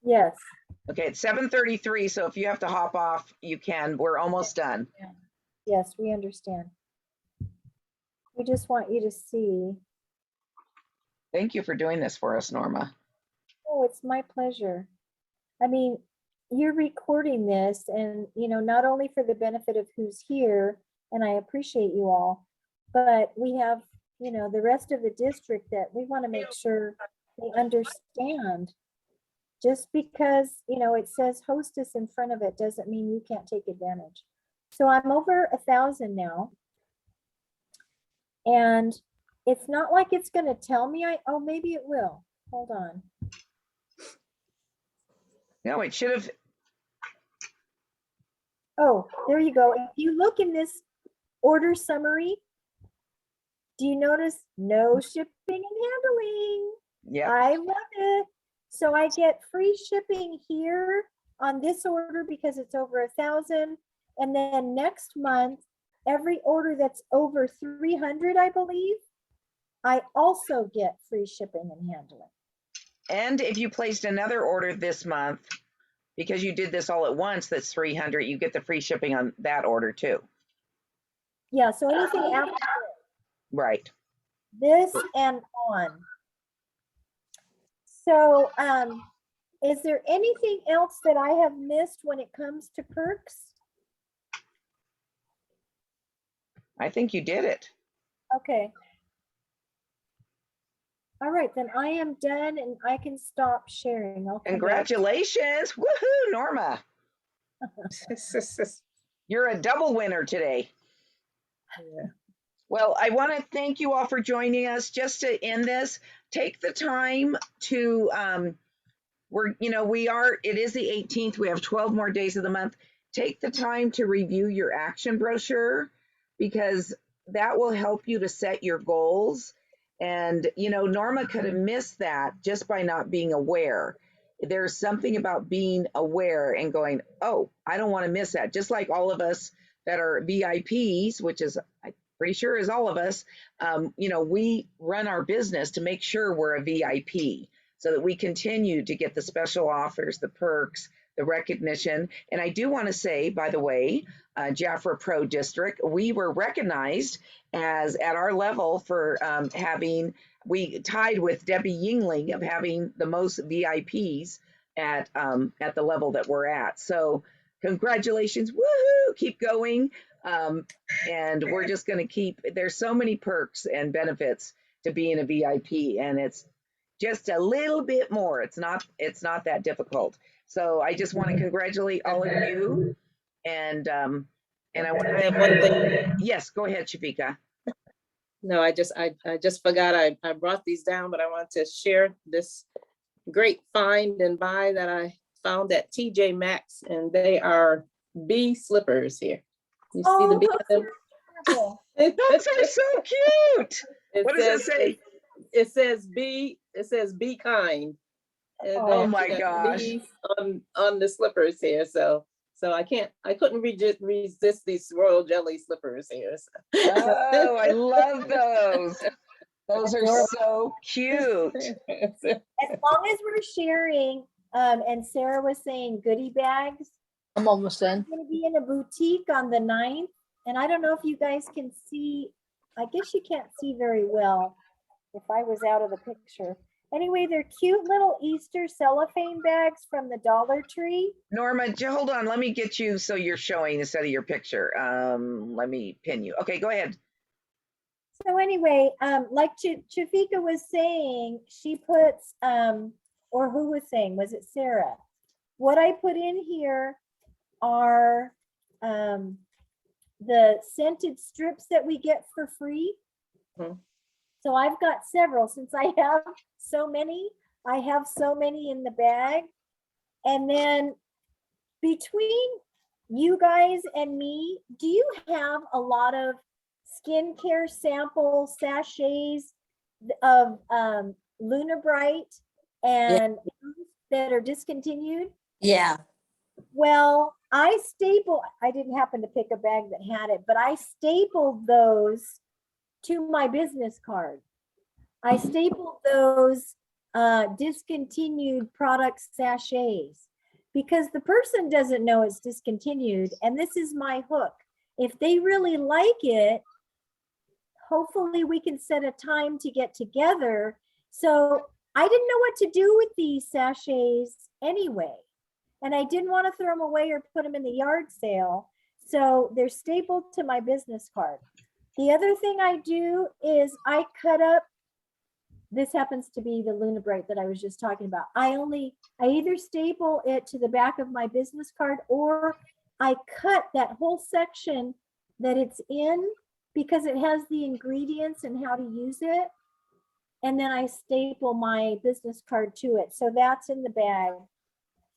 Yes. Okay, it's 7:33, so if you have to hop off, you can. We're almost done. Yes, we understand. We just want you to see. Thank you for doing this for us, Norma. Oh, it's my pleasure. I mean, you're recording this and, not only for the benefit of who's here, and I appreciate you all, but we have, the rest of the district that we want to make sure they understand. Just because, it says hostess in front of it doesn't mean you can't take advantage. So I'm over 1,000 now. And it's not like it's going to tell me, oh, maybe it will. Hold on. No, it should have. Oh, there you go. If you look in this order summary, do you notice no shipping and handling? Yeah. I love it. So I get free shipping here on this order because it's over 1,000. And then next month, every order that's over 300, I believe, I also get free shipping and handling. And if you placed another order this month, because you did this all at once, that's 300, you get the free shipping on that order too. Yeah, so anything after Right. this and on. So is there anything else that I have missed when it comes to perks? I think you did it. Okay. All right, then I am done and I can stop sharing. I'll come back. Congratulations. Woohoo, Norma. You're a double winner today. Yeah. Well, I want to thank you all for joining us. Just to end this, take the time to it is the 18th. We have 12 more days of the month. Take the time to review your action brochure because that will help you to set your goals. And, Norma could have missed that just by not being aware. There's something about being aware and going, oh, I don't want to miss that. Just like all of us that are VIPs, which is, I'm pretty sure is all of us, we run our business to make sure we're a VIP so that we continue to get the special offers, the perks, the recognition. And I do want to say, by the way, Jafra Pro District, we were recognized as at our level for we tied with Debbie Yingling of having the most VIPs at the level that we're at. So congratulations, woohoo, keep going. And we're just going to there's so many perks and benefits to being a VIP, and it's just a little bit more. It's not that difficult. So I just want to congratulate all of you. And I want to I have one thing. Yes, go ahead, Shafika. No, I just forgot I brought these down, but I want to share this great find and buy that I found at TJ Maxx, and they are bee slippers here. You see the bee? Those are adorable. Those are so cute. What does it say? It says be kind. And Oh then my you got gosh. bees on the slippers here. So I couldn't resist these royal jelly slippers here. So. Oh, I love those. Those are so cute. As long as we're sharing, and Sarah was saying goodie bags. I'm almost I'm done. going to be in a boutique on the 9th. And I don't know if you guys can see, I guess you can't see very well if I was out of the picture. Anyway, they're cute little Easter cellophane bags from the Dollar Tree. Norma, hold on. Let me get you so you're showing instead of your picture. Let me pin you. Okay, go ahead. So anyway, like Chafika was saying, she puts, or who was saying, was it Sarah? What I put in here are the scented strips that we get for free. Mhm. So I've got several. Since I have so many, I have so many in the bag. And then between you guys and me, do you have a lot of skincare sample sachets of Luna Bright and that are discontinued? Yeah. Well, I didn't happen to pick a bag that had it, but I stapled those to my business card. I stapled those discontinued product sachets because the person doesn't know it's discontinued. And this is my hook. If they really like it, hopefully we can set a time to get together. So I didn't know what to do with these sachets anyway. And I didn't want to throw them away or put them in the yard sale. So they're stapled to my business card. The other thing I do is I cut up, this happens to be the Luna Bright that I was just talking about. I either staple it to the back of my business card or I cut that whole section that it's in because it has the ingredients and how to use it. And then I staple my business card to it. So that's in the bag.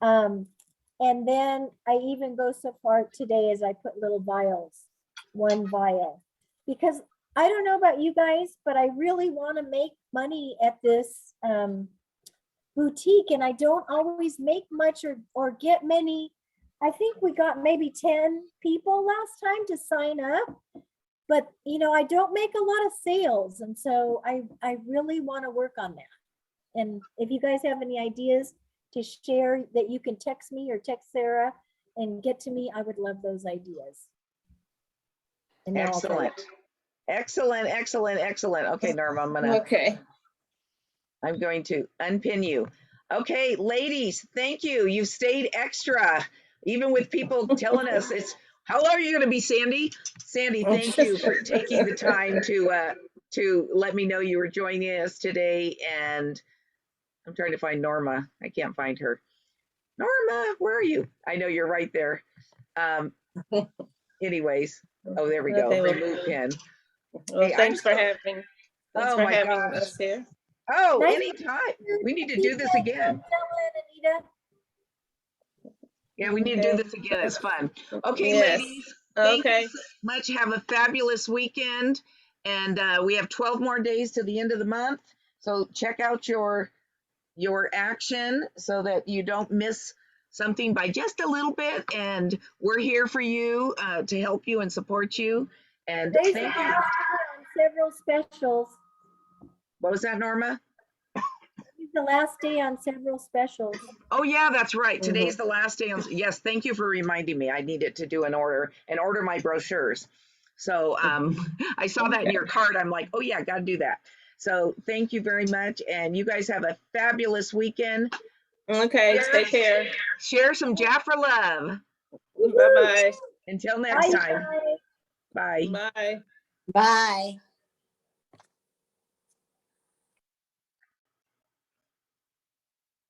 And then I even go so far today as I put little vials, 1 vial, because I don't know about you guys, but I really want to make money at this boutique, and I don't always make much or get many. I think we got maybe 10 people last time to sign up, but I don't make a lot of sales, and so I really want to work on that. And if you guys have any ideas to share that you can text me or text Sarah and get to me, I would love those ideas. And now Excellent. Excellent. Okay, Norma, I'm going to unpin you. Okay, ladies, thank you. You stayed extra, even with people telling us How long are you going to be, Sandy? Sandy, thank you for taking the time to let me know you were joining us today. And I'm trying to find Norma. I can't find her. Norma, where are you? I know you're right there. Anyways, oh, there we go. Okay, well, Remove pin. well, Hey, thanks for having oh my gosh. us here. Oh, Nice anytime. We need to do this again. Anita. Yeah, we need to do this again. It's fun. Okay, Yes. ladies. Thank Okay. you so much. Have a fabulous weekend. And we have 12 more days to the end of the month. So check out your action so that you don't miss something by just a little bit. And we're here for you to help you and support you. And Today's the thank last you. day on several specials. What was that, Norma? Today's the last day on several specials. Oh yeah, that's right. Today's the last day. Yes, thank you for reminding me. I needed to do an order and order my brochures. So I saw that in your card. I'm like, oh yeah, got to do that. So thank you very much. And you guys have a fabulous weekend. Okay, take care. Share some Jafra love. Bye-bye. Until next Bye, time. guys. Bye. Bye. Bye.